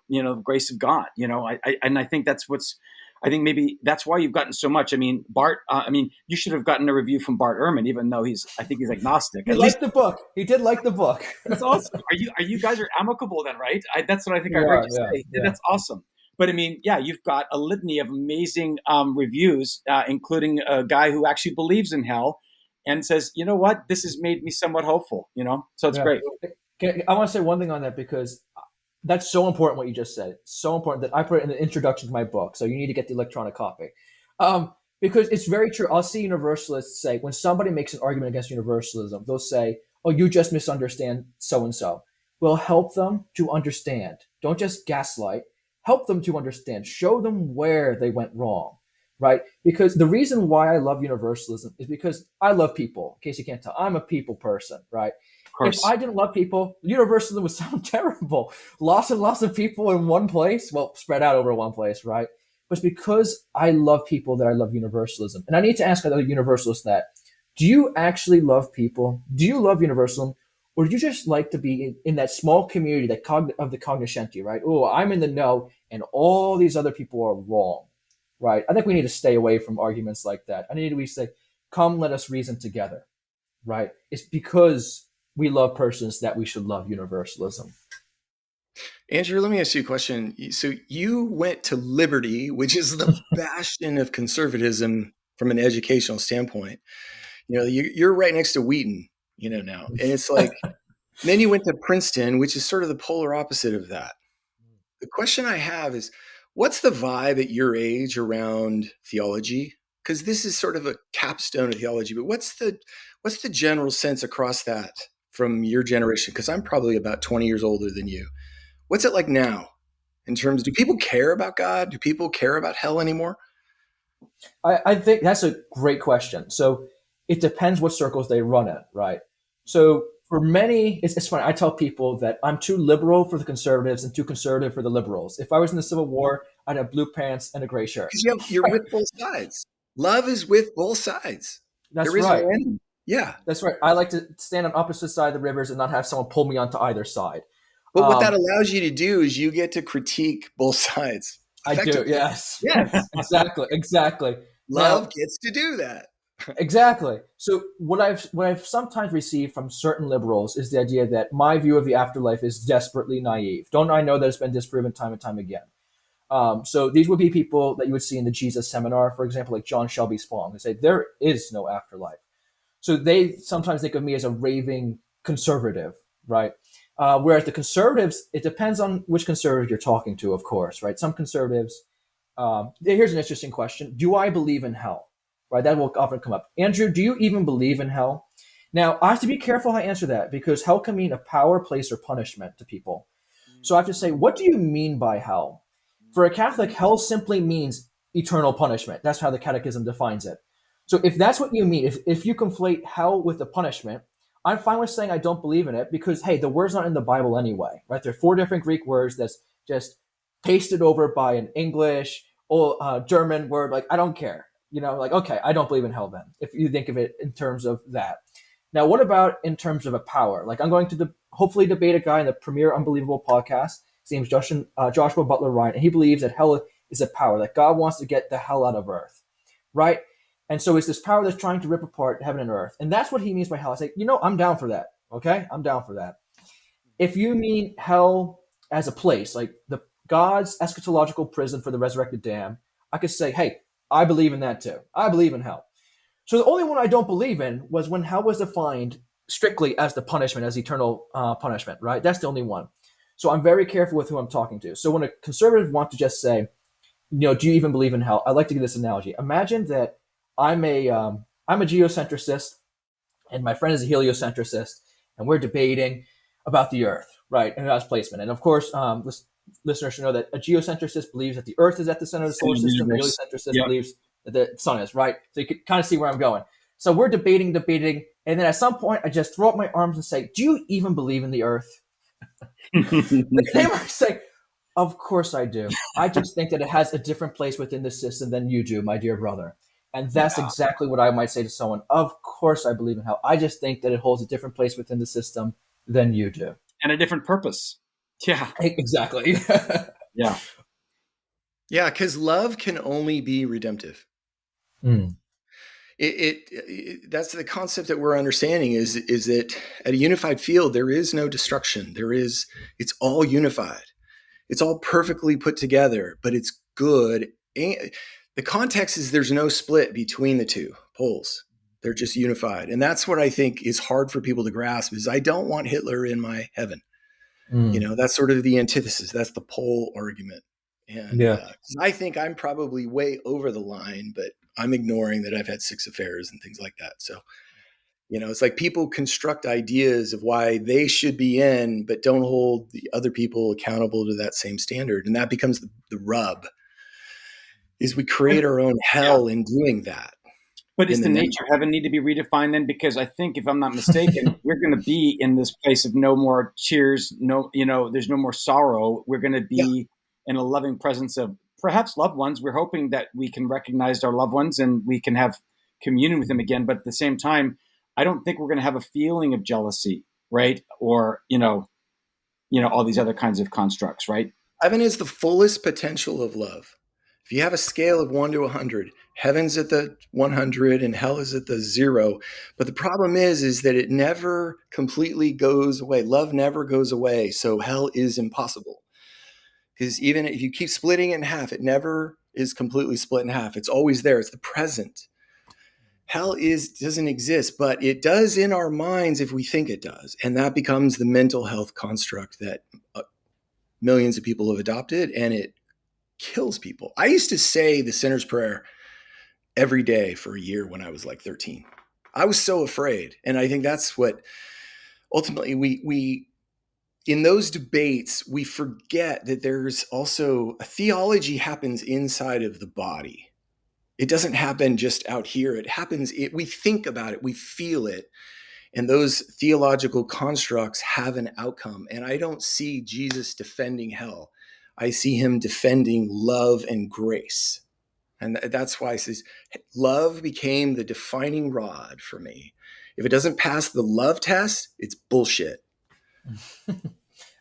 the grace of God. I think I think maybe that's why you've gotten so much. I mean, Bart. You should have gotten a review from Bart Ehrman, even though I think he's agnostic. He At least liked the book. He did like the book. that's awesome. You guys are amicable then, right? That's what I think I We heard are, you yeah, say. yeah. That's awesome. But I mean, yeah, you've got a litany of amazing reviews, including a guy who actually believes in hell and says, you know what, this has made me somewhat hopeful. So it's Yeah. great. I want to say one thing on that, because that's so important what you just said. It's so important that I put it in the introduction to my book. So you need to get the electronic copy. Because it's very true. I'll see universalists say, when somebody makes an argument against universalism, they'll say, oh, you just misunderstand so and so. Well, help them to understand. Don't just gaslight. Help them to understand. Show them where they went wrong. right? Because the reason why I love universalism is because I love people. In case you can't tell, I'm a people person, right? Of If course. I didn't love people, universalism would sound terrible. Lots and lots of people in one place, well, spread out over one place, right? But it's because I love people that I love universalism. And I need to ask another universalist that, do you actually love people? Do you love universalism? Or do you just like to be in that small community that of the cognoscenti, right? Oh, I'm in the know and all these other people are wrong, right? I think we need to stay away from arguments like that. I need to say, come, let us reason together, right? It's because we love persons that we should love universalism. Andrew, let me ask you a question. So you went to Liberty, which is the bastion of conservatism from an educational standpoint. You're right next to Wheaton, now. And it's like, then you went to Princeton, which is sort of the polar opposite of that. The question I have is, what's the vibe at your age around theology? Because this is sort of a capstone of theology, but what's the general sense across that from your generation? Because I'm probably about 20 years older than you. What's it like now in terms, do people care about God? Do people care about hell anymore? I think that's a great question. So it depends what circles they run in, right? So for many, it's funny. I tell people that I'm too liberal for the conservatives and too conservative for the liberals. If I was in the Civil War, I'd have blue pants and a gray shirt. Because you're with both sides. Love is with both sides. That's There is no right. end. Yeah. That's right. I like to stand on opposite side of the rivers and not have someone pull me onto either side. But what that Um, allows you to do is you get to critique both sides I do. effectively. Yes. Yes. Yes. Exactly. Exactly. Love Now, gets to do that. exactly. So what I've sometimes received from certain liberals is the idea that my view of the afterlife is desperately naive. Don't I know that it's been disproven time and time again? So these would be people that you would see in the Jesus seminar, for example, like John Shelby Spong, who say there is no afterlife. So they sometimes think of me as a raving conservative, right? Whereas the conservatives, it depends on which conservative you're talking to, of course, right? Some conservatives, here's an interesting question. Do I believe in hell? Right, that will often come up. Andrew, do you even believe in hell? Now, I have to be careful how I answer that because hell can mean a power, place, or punishment to people. So I have to say, what do you mean by hell? For a Catholic, hell simply means eternal punishment. That's how the Catechism defines it. So if that's what you mean, if you conflate hell with the punishment, I'm fine with saying I don't believe in it because, hey, the word's not in the Bible anyway, right? There are four different Greek words that's just pasted over by an English or German word. Like, I don't care. Like, okay, I don't believe in hell then, if you think of it in terms of that. Now, what about in terms of a power? Like, I'm going to hopefully debate a guy in the Premier Unbelievable podcast. His name's Joshua Butler Ryan, and he believes that hell is a power, that God wants to get the hell out of earth, right? And so it's this power that's trying to rip apart heaven and earth. And that's what he means by hell. I say, I'm down for that. Okay? I'm down for that. If you mean hell as a place, like the God's eschatological prison for the resurrected damned, I could say, hey, I believe in that too. I believe in hell. So the only one I don't believe in was when hell was defined strictly as the punishment, as eternal punishment, right? That's the only one. So I'm very careful with who I'm talking to. So when a conservative wants to just say, do you even believe in hell? I like to give this analogy. Imagine that I'm a geocentricist, and my friend is a heliocentricist, and we're debating about the Earth, right, and its placement. And of course, listeners should know that a geocentricist believes that the Earth is at the center of the solar system. A heliocentricist Yeah. believes that the sun is, right. So you can kind of see where I'm going. So we're debating, and then at some point, I just throw up my arms and say, "Do you even believe in the Earth?" They might say, of course I do. I just think that it has a different place within the system than you do, my dear brother. And that's Yeah. exactly what I might say to someone. Of course I believe in hell. I just think that it holds a different place within the system than you do. And a different purpose. Yeah. Exactly. Yeah. Yeah, because love can only be redemptive. Mm. That's the concept that we're understanding is that at a unified field there is no destruction. It's all unified. It's all perfectly put together, but it's good. And the context is there's no split between the two poles. They're just unified. And that's what I think is hard for people to grasp is I don't want Hitler in my heaven. Mm. That's sort of the antithesis. That's the pole argument. And Yeah. I think I'm probably way over the line, but I'm ignoring that I've had 6 affairs and things like that. So, it's like people construct ideas of why they should be in, but don't hold the other people accountable to that same standard. And that becomes the rub. is we create our own Yeah. hell in doing that But in is the the now. nature of heaven need to be redefined then? Because I think, if I'm not mistaken, we're going to be in this place of no more tears, no, there's no more sorrow. We're going to Yeah. be in a loving presence of perhaps loved ones. We're hoping that we can recognize our loved ones and we can have communion with them again. But at the same time, I don't think we're going to have a feeling of jealousy, right? Or, all these other kinds of constructs, right? Heaven is the fullest potential of love. If you have a scale of 1 to 100, heaven's at the 100 and hell is at the 0. But the problem is that it never completely goes away. Love never goes away. So hell is impossible. Because even if you keep splitting it in half, it never is completely split in half. It's always there. It's the present. Hell doesn't exist, but it does in our minds if we think it does. And that becomes the mental health construct that millions of people have adopted, and it kills people. I used to say the sinner's prayer every day for a year when I was like 13. I was so afraid. And I think that's what ultimately we in those debates, we forget that there's also a theology happens inside of the body. It doesn't happen just out here. It happens, we think about it, we feel it. And those theological constructs have an outcome. And I don't see Jesus defending hell. I see him defending love and grace. And that's why it says love became the defining rod for me. If it doesn't pass the love test, it's bullshit.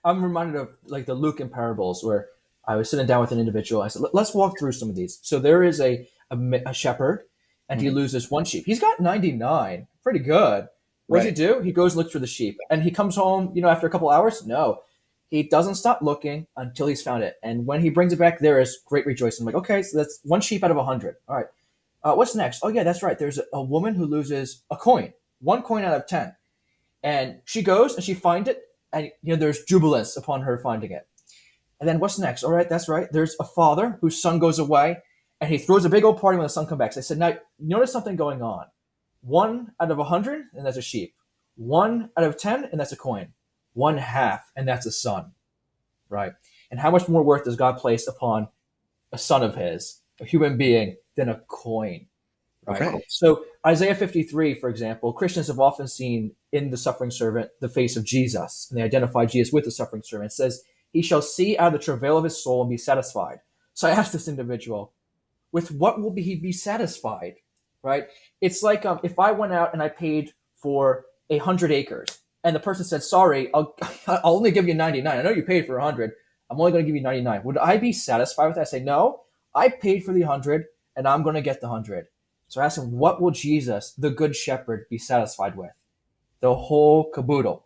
I'm reminded of like the Luke in parables where I was sitting down with an individual. I said, let's walk through some of these. So there is a shepherd and he loses one sheep. He's got 99. Pretty good. What does he do? He goes look for the sheep and he comes home, after a couple hours. No, he doesn't stop looking until he's found it. And when he brings it back, there is great rejoicing. I'm like, okay, so that's one sheep out of 100. All right. What's next? Oh yeah, that's right. There's a woman who loses a coin, 1 coin out of 10. And she goes and she finds it. And there's jubilance upon her finding it. And then what's next? All right, that's right. There's a father whose son goes away, and he throws a big old party when the son comes back. So I said, now notice something going on. 1 out of 100, and that's a sheep. 1 out of 10, and that's a coin. 1/2, and that's a son. Right? And how much more worth does God place upon a son of his, a human being, than a coin? Right. Okay. So Isaiah 53, for example, Christians have often seen in the suffering servant the face of Jesus, and they identify Jesus with the suffering servant. It says, he shall see out of the travail of his soul and be satisfied. So I asked this individual, with what will he be satisfied? Right? It's like if I went out and I paid for 100 acres, and the person said, sorry, I'll only give you 99. I know you paid for 100. I'm only going to give you 99. Would I be satisfied with that? I say, no, I paid for the 100, and I'm going to get the 100. So I asked him, what will Jesus, the good shepherd, be satisfied with? The whole caboodle.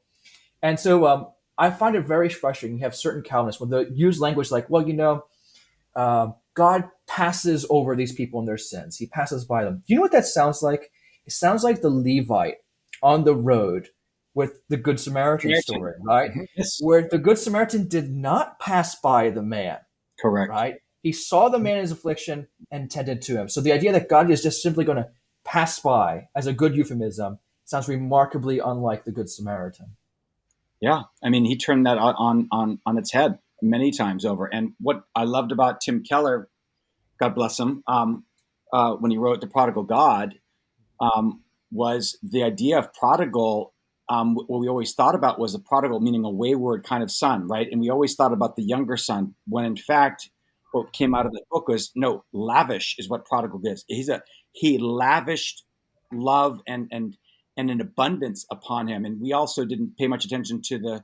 And so I find it very frustrating. You have certain Calvinists when they use language like, well, God passes over these people and their sins. He passes by them. Do you know what that sounds like? It sounds like the Levite on the road with the Good Samaritan story, right? Yes. Where the Good Samaritan did not pass by the man. Correct. Right? He saw the man in his affliction and tended to him. So the idea that God is just simply going to pass by as a good euphemism sounds remarkably unlike the Good Samaritan. Yeah. I mean, he turned that on its head many times over. And what I loved about Tim Keller, God bless him, when he wrote The Prodigal God, was the idea of prodigal. What we always thought about was the prodigal, meaning a wayward kind of son, right? And we always thought about the younger son, when in fact, what came out of the book was, no, lavish is what prodigal is. He lavished love and an abundance upon him. And we also didn't pay much attention to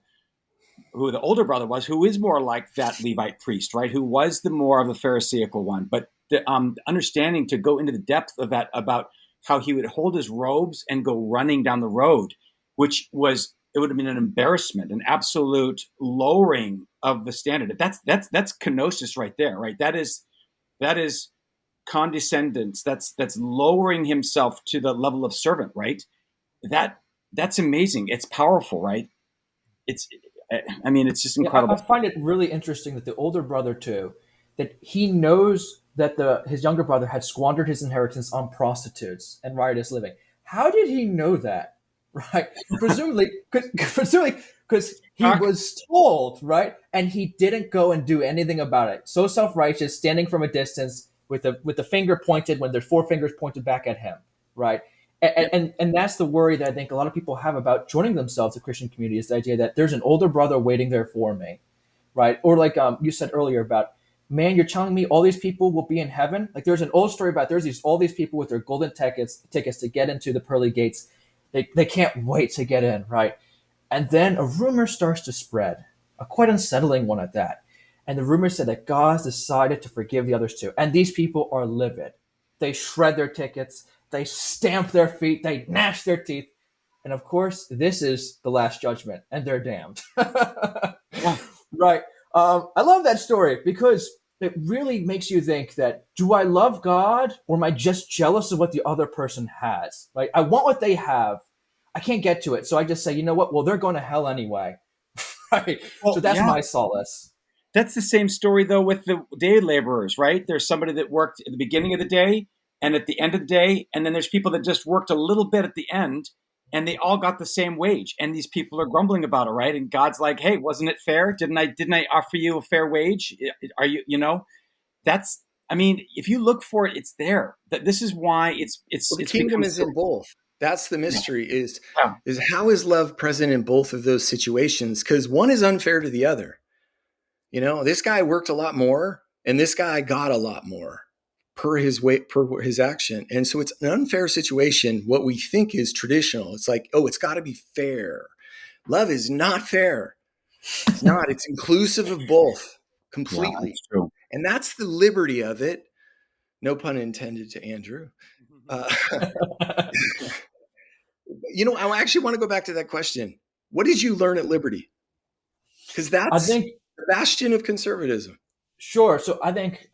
who the older brother was, who is more like that Levite priest, right? Who was the more of the Pharisaical one. But the understanding to go into the depth of that about how he would hold his robes and go running down the road, which it would have been an embarrassment, an absolute lowering of the standard. That's kenosis right there, right? That is condescendence. That's lowering himself to the level of servant, right? That's amazing. It's powerful, right? It's just incredible. I find it really interesting that the older brother too, that he knows that his younger brother had squandered his inheritance on prostitutes and riotous living. How did he know that? Right? Presumably, because he was told, right? And he didn't go and do anything about it. So self-righteous, standing from a distance, with the finger pointed when there's four fingers pointed back at him, right? And that's the worry that I think a lot of people have about joining themselves to Christian community, is the idea that there's an older brother waiting there for me, right? Or like you said earlier about, man, you're telling me all these people will be in heaven? Like there's an old story about all these people with their golden tickets to get into the pearly gates. They can't wait to get in, right? And then a rumor starts to spread, a quite unsettling one at that. And the rumor said that God's decided to forgive the others too. And these people are livid. They shred their tickets, they stamp their feet, they gnash their teeth. And of course, this is the last judgment, and they're damned. Yeah. Right. I love that story because it really makes you think that, do I love God, or am I just jealous of what the other person has? Like, I want what they have. I can't get to it. So I just say, you know what? Well, they're going to hell anyway. Right. Well, So that's yeah. my solace. That's the same story, though, with the day laborers, right? There's somebody that worked at the beginning of the day and at the end of the day, and then there's people that just worked a little bit at the end, and they all got the same wage. And these people are grumbling about it, right? And God's like, "Hey, wasn't it fair? Didn't I offer you a fair wage? Are you, That's, I mean, if you look for it, it's there. That This is why Well, the it's kingdom become is so, in both. That's the mystery, yeah. is how is love present in both of those situations? Because one is unfair to the other. This guy worked a lot more, and this guy got a lot more per his action. And so it's an unfair situation. What we think is traditional. It's like, oh, it's got to be fair. Love is not fair. It's not. It's inclusive of both Yeah, completely. that's true. And that's the liberty of it. No pun intended to Andrew. I actually want to go back to that question. What did you learn at Liberty? Because I that's think, the bastion of conservatism. sure. So I think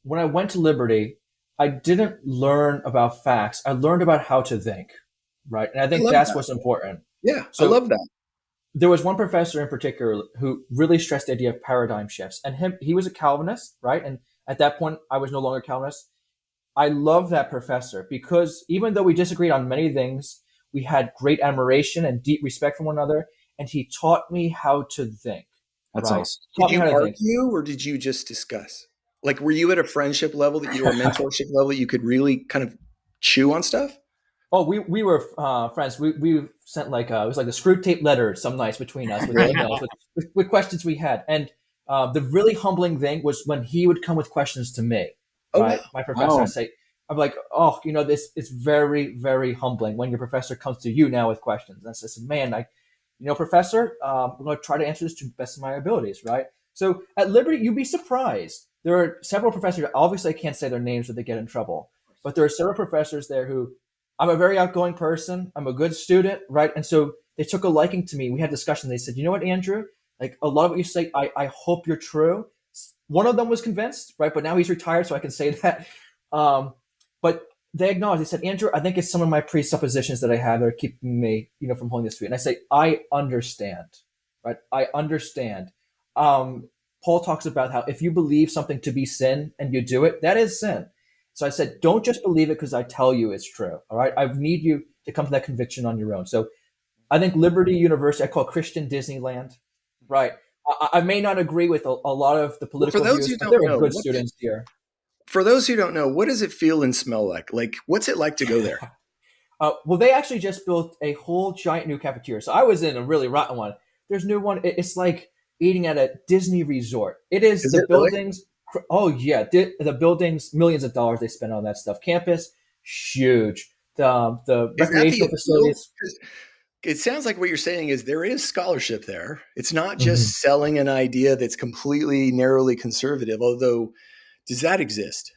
when I went to Liberty, I didn't learn about facts. I learned about how to think, right? And I I think love that's that. what's important. Yeah, I So love that. there was one professor in particular who really stressed the idea of paradigm shifts. And he was a Calvinist, right? And at that point, I was no longer Calvinist. I love that professor because even though we disagreed on many things, we had great admiration and deep respect for one another. And he taught me how to think, That's right? awesome. Did Taught me you how to think. argue or did you just discuss? Like, were you at a friendship level or a mentorship level that you could really kind of chew on stuff? Oh, we were friends. We sent like it was like a screw tape letter some nights between us with emails with questions we had. And the really humbling thing was when he would come with questions to me, Oh, right? wow. My professor, Oh, I'm like, oh, this is very, very humbling when your professor comes to you now with questions. And I said, man, professor, I'm going to try to answer this to the best of my abilities, right? So at Liberty, you'd be surprised. There are several professors. Obviously, I can't say their names or they get in trouble. But there are several professors there who, I'm a very outgoing person. I'm a good student, right? And so they took a liking to me. We had discussion. They said, you know what, Andrew? Like a lot of what you say, I hope you're true. One of them was convinced, right? But now he's retired, so I can say that. But they acknowledged. They said, Andrew, I think it's some of my presuppositions that I have that are keeping me, from holding this to you. And I say, I understand, right? I understand. Paul talks about how if you believe something to be sin and you do it, that is sin. So I said, don't just believe it because I tell you it's true. All right. I need you to come to that conviction on your own. So I think Liberty University, I call it Christian Disneyland. Right. I may not agree with a lot of the Well, for political those views, who but don't there are know, good students here. what does it feel and smell like? Like, what's it like to go there? Well, they actually just built a whole giant new cafeteria. So I was in a really rotten one. There's a new one. It's like eating at a Disney resort. It is Is the it really? buildings. Oh, yeah. The buildings, millions of dollars they spend on that stuff. Campus, huge. The Is that the recreational appeal? facilities. 'Cause it sounds like what you're saying is there is scholarship there. It's not Mhm. just selling an idea that's completely narrowly conservative, although does that exist?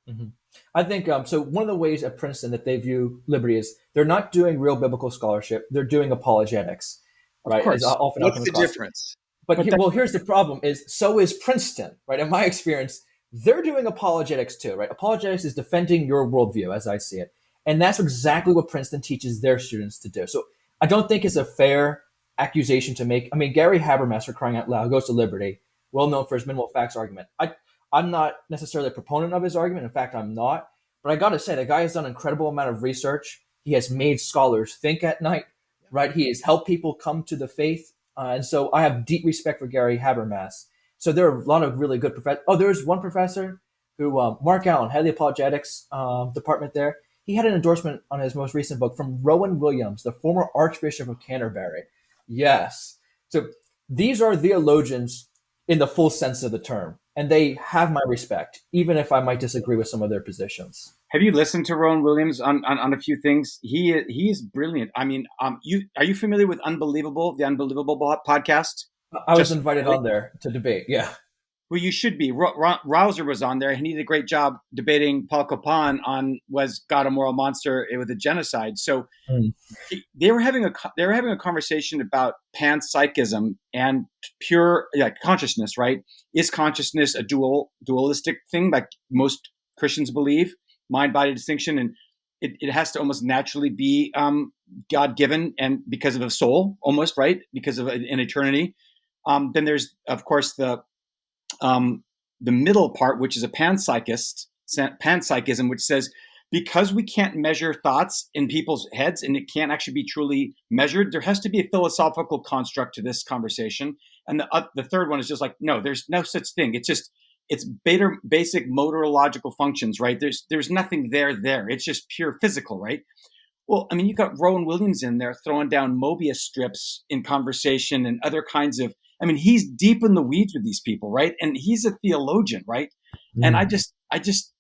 Mhm. I think so. One of the ways at Princeton that they view liberty is they're not doing real biblical scholarship; they're doing apologetics, of right? As course. often I What's come the across. difference? But But that, here's the problem: is so is Princeton, right? In my experience, they're doing apologetics too, right? Apologetics is defending your worldview, as I see it, and that's exactly what Princeton teaches their students to do. So I don't think it's a fair accusation to make. I mean, Gary Habermas, for crying out loud, goes to Liberty, well known for his minimal facts argument. I'm not necessarily a proponent of his argument. In fact, I'm not. But I got to say, the guy has done an incredible amount of research. He has made scholars think at night, right? He has helped people come to the faith. And so I have deep respect for Gary Habermas. So there are a lot of really good professors. Oh, there's one professor. who Mark Allen, head of the apologetics department there. He had an endorsement on his most recent book from Rowan Williams, the former Archbishop of Canterbury. Yes. So these are theologians in the full sense of the term, and they have my respect, even if I might disagree with some of their positions. Have you listened to Rowan Williams on a few things? He is brilliant. I mean, are you familiar with the Unbelievable podcast? I was Just invited on there to debate. Yeah. Well, you should be. Rouser was on there, and he did a great job debating Paul Copan on was God a moral monster with a genocide. So they were having a conversation about panpsychism and pure consciousness. Right? Is consciousness a dualistic thing, like most Christians believe, mind-body distinction, and it has to almost naturally be God-given, and because of the soul, almost right, because of an eternity. Then there's, of course, the middle part, which is a panpsychism, which says because we can't measure thoughts in people's heads and it can't actually be truly measured, there has to be a philosophical construct to this conversation. And the third one is just like, no, there's no such thing. It's basic motorological functions, right? There's nothing there. It's just pure physical, right? Well, I mean, you got Rowan Williams in there throwing down Mobius strips in conversation and other kinds of. I mean, he's deep in the weeds with these people, right? And he's a theologian, right? And I just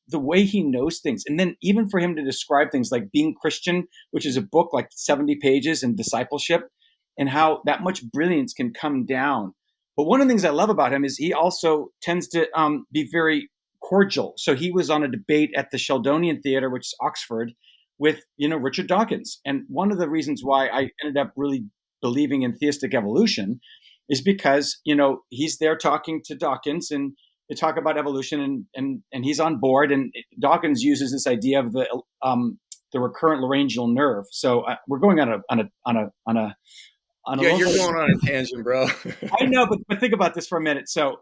the way he knows things, and then even for him to describe things like Being Christian, which is a book like 70 pages, and discipleship, and how that much brilliance can come down. But one of the things I love about him is he also tends to be very cordial. So he was on a debate at the Sheldonian Theatre, which is Oxford, with Richard Dawkins. And one of the reasons why I ended up really believing in theistic evolution is because, he's there talking to Dawkins, and they talk about evolution, and he's on board. And Dawkins uses this idea of the recurrent laryngeal nerve. So we're going on a yeah, you're going on a tangent, bro. I know, but think about this for a minute. So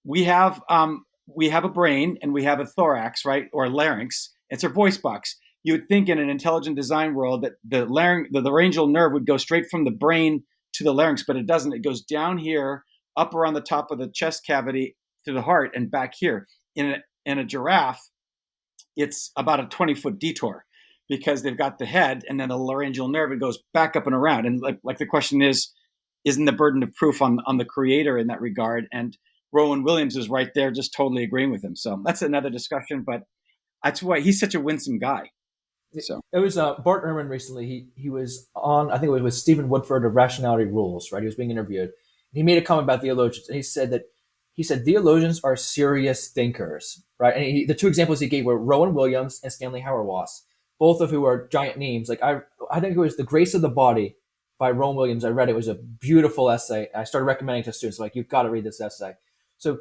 we have a brain and we have a thorax, right, or larynx. It's our voice box. You would think in an intelligent design world that the laryngeal nerve would go straight from the brain to the larynx, but it doesn't. It goes down here, up around the top of the chest cavity to the heart, and back here. In a giraffe, it's about a 20-foot detour because they've got the head and then the laryngeal nerve. It goes back up and around. And like the question is, isn't the burden of proof on the creator in that regard? And Rowan Williams is right there, just totally agreeing with him. So that's another discussion, but that's why he's such a winsome guy. So it was Bart Ehrman recently. He was on, I think it was with Stephen Woodford of Rationality Rules, right? He was being interviewed. He made a comment about theologians, and he said theologians are serious thinkers, right? And the two examples he gave were Rowan Williams and Stanley Hauerwas, both of who are giant names. Like I think it was The Grace of the Body by Rowan Williams. I read it. It was a beautiful essay. I started recommending it to students, like, you've got to read this essay. So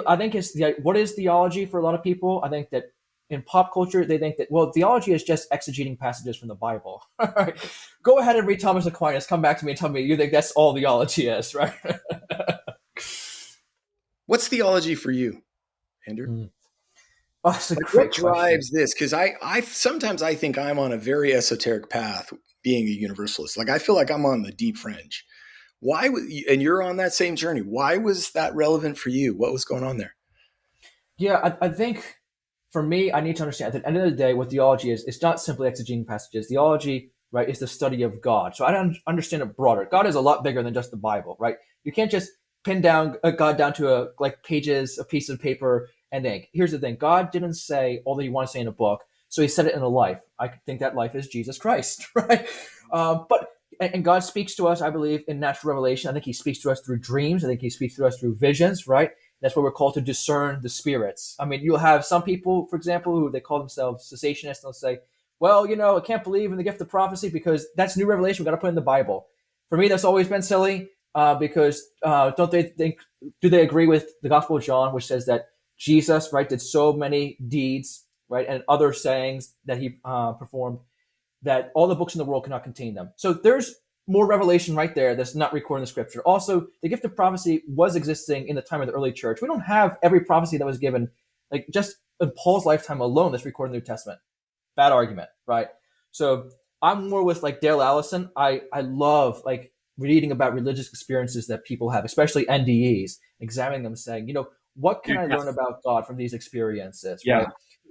I think what is theology for a lot of people? I think that in pop culture, they think that, well, theology is just exegeting passages from the Bible. Right? Go ahead and read Thomas Aquinas. Come back to me and tell me you think that's all theology is, right? What's theology for you, Andrew? Oh, that's a great what drives this? Because I sometimes I think I'm on a very esoteric path, being a universalist. Like I feel like I'm on the deep fringe. Why? And you're on that same journey. Why was that relevant for you? What was going on there? Yeah, I think. For me, I need to understand at the end of the day what theology is. It's not simply exegeting passages. Theology, right, is the study of God. So I don't understand it broader. God is a lot bigger than just the Bible, right? You can't just pin down God down to a piece of paper and ink. Here's the thing. God didn't say all that he wanted to say in a book, so he said it in a life. I think that life is Jesus Christ, right? And God speaks to us, I believe, in natural revelation. I think he speaks to us through dreams. I think he speaks to us through visions, right? That's what we're called to discern the spirits. I mean, you'll have some people, for example, who they call themselves cessationists. They'll say, well, I can't believe in the gift of prophecy because that's new revelation. We've got to put in the Bible. For me, that's always been silly because do they agree with the Gospel of John, which says that Jesus, right, did so many deeds, right, and other sayings that he performed that all the books in the world cannot contain them. So there's more revelation right there that's not recorded in the scripture. Also, the gift of prophecy was existing in the time of the early church. We don't have every prophecy that was given, like just in Paul's lifetime alone, that's recorded in the New Testament. Bad argument, right? So I'm more with like Dale Allison. I love like reading about religious experiences that people have, especially NDEs, examining them, saying, What can I learn Yes. about God from these experiences, Yeah. right?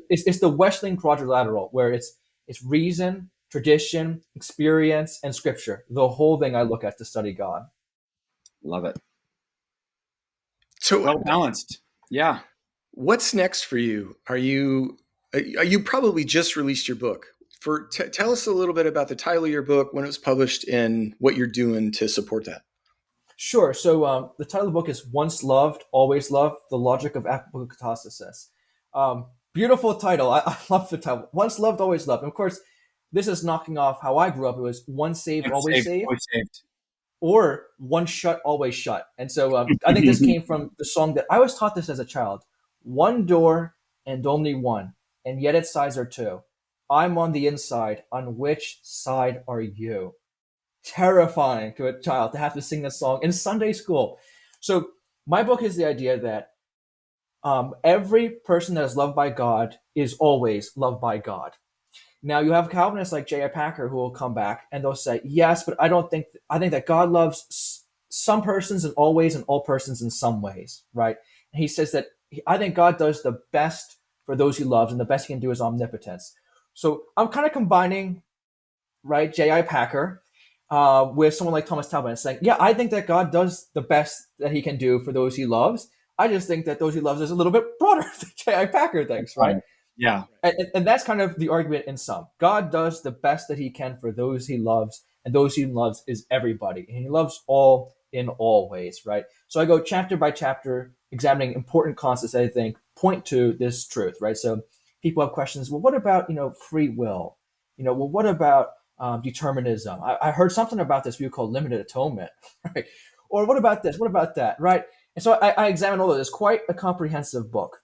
It's the Wesleyan quadrilateral where it's reason, tradition, experience, and scripture. The whole thing I look at to study God. Love it. So, Well balanced. Yeah. what's next for you? You probably just released your book? Tell us a little bit about the title of your book, when it was published, and what you're doing to support that. Sure. So the title of the book is Once Loved, Always Loved, The Logic of Apokatastasis. Beautiful title. I love the title. Once loved, always loved. And of course, this is knocking off how I grew up. It was once saved, Once always saved, saved, always saved. or one shut, always shut. And so I think this came from the song that I was taught this as a child. One door and only one, and yet its sides are two. I'm on the inside. On which side are you? Terrifying to a child to have to sing this song in Sunday school. So my book is the idea that every person that is loved by God is always loved by God. Now you have Calvinists like J.I. Packer who will come back and they'll say, yes, but I think that God loves some persons in all ways and all persons in some ways, right? And he says that I think God does the best for those he loves, and the best he can do is omnipotence. So I'm kind of combining, right, J.I. Packer with someone like Thomas Talbot and saying, yeah, I think that God does the best that he can do for those he loves. I just think that those he loves is a little bit broader than J.I. Packer thinks, right? Yeah. And that's kind of the argument in sum. God does the best that he can for those he loves, and those he loves is everybody. And he loves all in all ways, right? So I go chapter by chapter, examining important concepts that I think point to this truth, right? So people have questions, well, what about, free will? Well, what about determinism? I heard something about this view called limited atonement, right? Or what about this? What about that, right? And so I examine all of this. Quite a comprehensive book.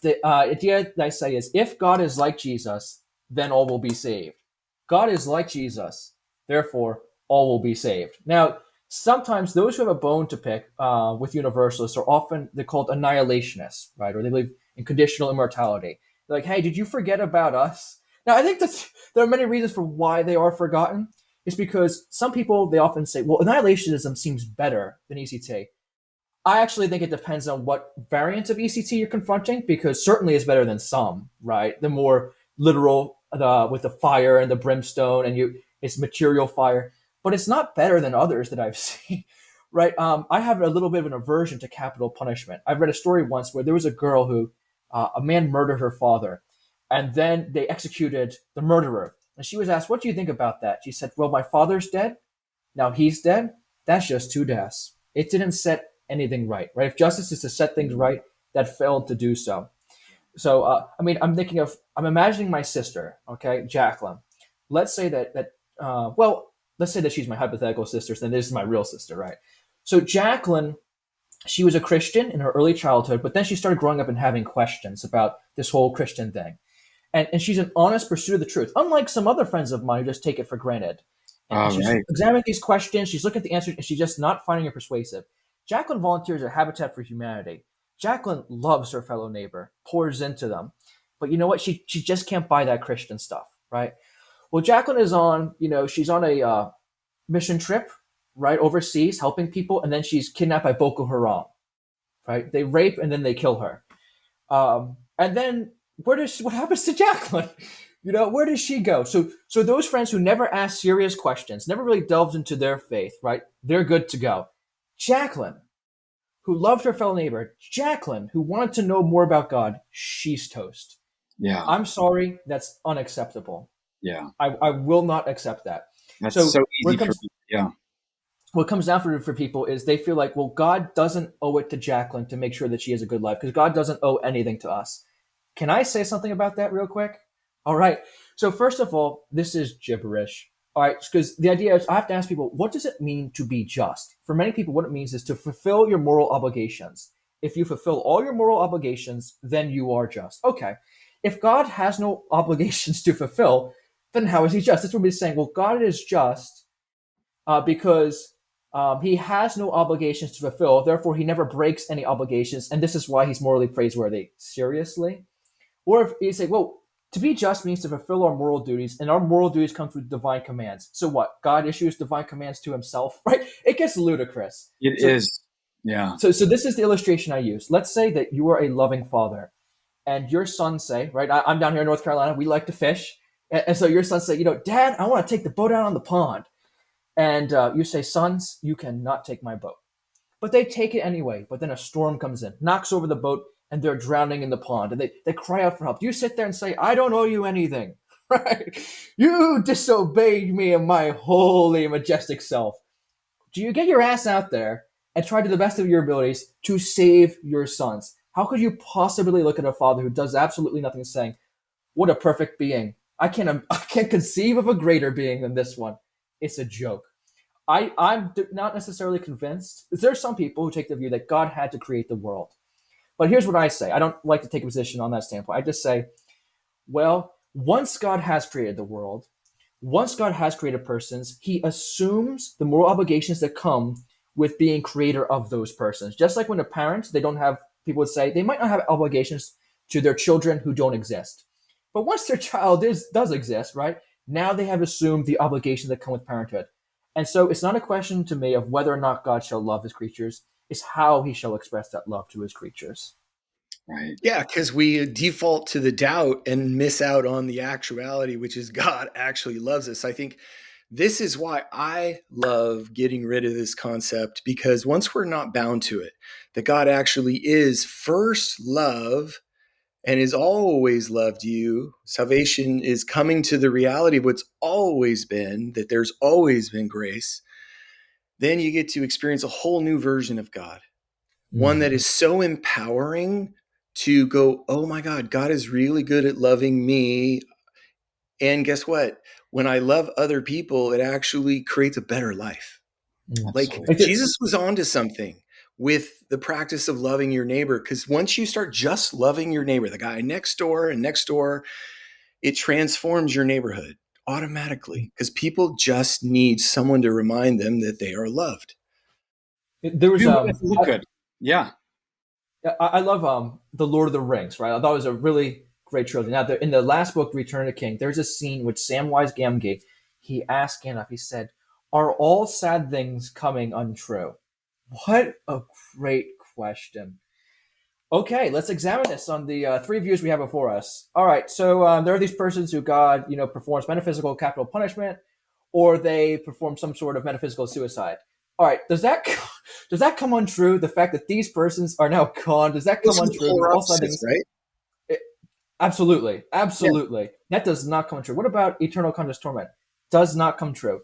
The idea that I say is, if God is like Jesus, then all will be saved. God is like Jesus, therefore all will be saved. Now, sometimes those who have a bone to pick with universalists they're called annihilationists, right? Or they believe in conditional immortality. They're like, hey, did you forget about us? Now, I think there are many reasons for why they are forgotten. It's because some people, they often say, well, annihilationism seems better than ECT. I actually think it depends on what variant of ECT you're confronting, because certainly it's better than some, right? The more literal, with the fire and the brimstone, and it's material fire, but it's not better than others that I've seen, right? I have a little bit of an aversion to capital punishment. I've read a story once where there was a girl who, a man murdered her father, and then they executed the murderer. And she was asked, what do you think about that? She said, well, my father's dead. Now he's dead. That's just two deaths. It didn't set anything right? If justice is to set things right, that failed to do so. So, I'm imagining my sister, okay, Jacqueline. Let's say let's say that she's my hypothetical sister, so then this is my real sister, right? So Jacqueline, she was a Christian in her early childhood, but then she started growing up and having questions about this whole Christian thing. And she's an honest pursuit of the truth, unlike some other friends of mine who just take it for granted. And All she's right. examining these questions, she's looking at the answers, and she's just not finding it persuasive. Jacqueline volunteers at Habitat for Humanity. Jacqueline loves her fellow neighbor, pours into them. But you know what? She just can't buy that Christian stuff, right? Well, Jacqueline is she's on a mission trip, right, overseas, helping people, and then she's kidnapped by Boko Haram, right? They rape and then they kill her. And then what happens to Jacqueline? Where does she go? So those friends who never asked serious questions, never really delved into their faith, right? They're good to go. Jacqueline, who loved her fellow neighbor, Jacqueline, who wanted to know more about God, she's toast. Yeah. I'm sorry, that's unacceptable. Yeah. I will not accept that. That's So so when easy it comes, for me. Yeah. what comes down for people is they feel like, well, God doesn't owe it to Jacqueline to make sure that she has a good life, because God doesn't owe anything to us. Can I say something about that real quick? All right. So first of all, this is gibberish. All right, because the idea is I have to ask people, what does it mean to be just? For many people, what it means is to fulfill your moral obligations. If you fulfill all your moral obligations, then you are just. Okay. If God has no obligations to fulfill, then how is he just? That's what we're saying. Well, God is just because he has no obligations to fulfill. Therefore, he never breaks any obligations. And this is why he's morally praiseworthy. Seriously? Or if you say, well, to be just means to fulfill our moral duties, and our moral duties come through divine commands. So what? God issues divine commands to himself, right? It gets ludicrous. It So is. Yeah. So this is the illustration I use. Let's say that you are a loving father, and your sons say, right? I'm down here in North Carolina. We like to fish, and so your sons say, Dad, I want to take the boat out on the pond, and you say, sons, you cannot take my boat. But they take it anyway. But then a storm comes in, knocks over the boat, and they're drowning in the pond. And they cry out for help. You sit there and say, I don't owe you anything, right? You disobeyed me and my holy, majestic self. Do you get your ass out there and try to the best of your abilities to save your sons? How could you possibly look at a father who does absolutely nothing saying, what a perfect being. I can't conceive of a greater being than this one. It's a joke. I'm not necessarily convinced. There are some people who take the view that God had to create the world. But here's what I say. I don't like to take a position on that standpoint. I just say, well, once God has created the world, once God has created persons, he assumes the moral obligations that come with being creator of those persons. Just like when a parent, they don't have, people would say, they might not have obligations to their children who don't exist. But once their child does exist, right, now they have assumed the obligations that come with parenthood. And so it's not a question to me of whether or not God shall love his creatures, it's how he shall express that love to his creatures. Right. Yeah, because we default to the doubt and miss out on the actuality, which is God actually loves us. I think this is why I love getting rid of this concept, because once we're not bound to it, that God actually is first love and has always loved you. Salvation is coming to the reality of what's always been, that there's always been grace. Then you get to experience a whole new version of God, one that is so empowering to go, oh my God, God is really good at loving me. And guess what? When I love other people, it actually creates a better life. Like Absolutely. Jesus was onto something with the practice of loving your neighbor. Because once you start just loving your neighbor, the guy next door and next door, it transforms your neighborhood automatically, because people just need someone to remind them that they are loved. There was You want it to look I, good. Yeah. I love the Lord of the Rings, right? I thought it was a really great trilogy. Now, in the last book, Return of the King, there's a scene with Samwise Gamgee. He asked Gandalf, he said, "Are all sad things coming untrue?" What a great question. Okay, let's examine this on the three views we have before us. All right, so there are these persons who God, performs metaphysical capital punishment, or they perform some sort of metaphysical suicide. All right, does that come untrue? The fact that these persons are now gone, does that Those come are the untrue? polar Also, I opposites, right? absolutely, Yeah. absolutely, that does not come true. What about eternal conscious torment? Does not come true.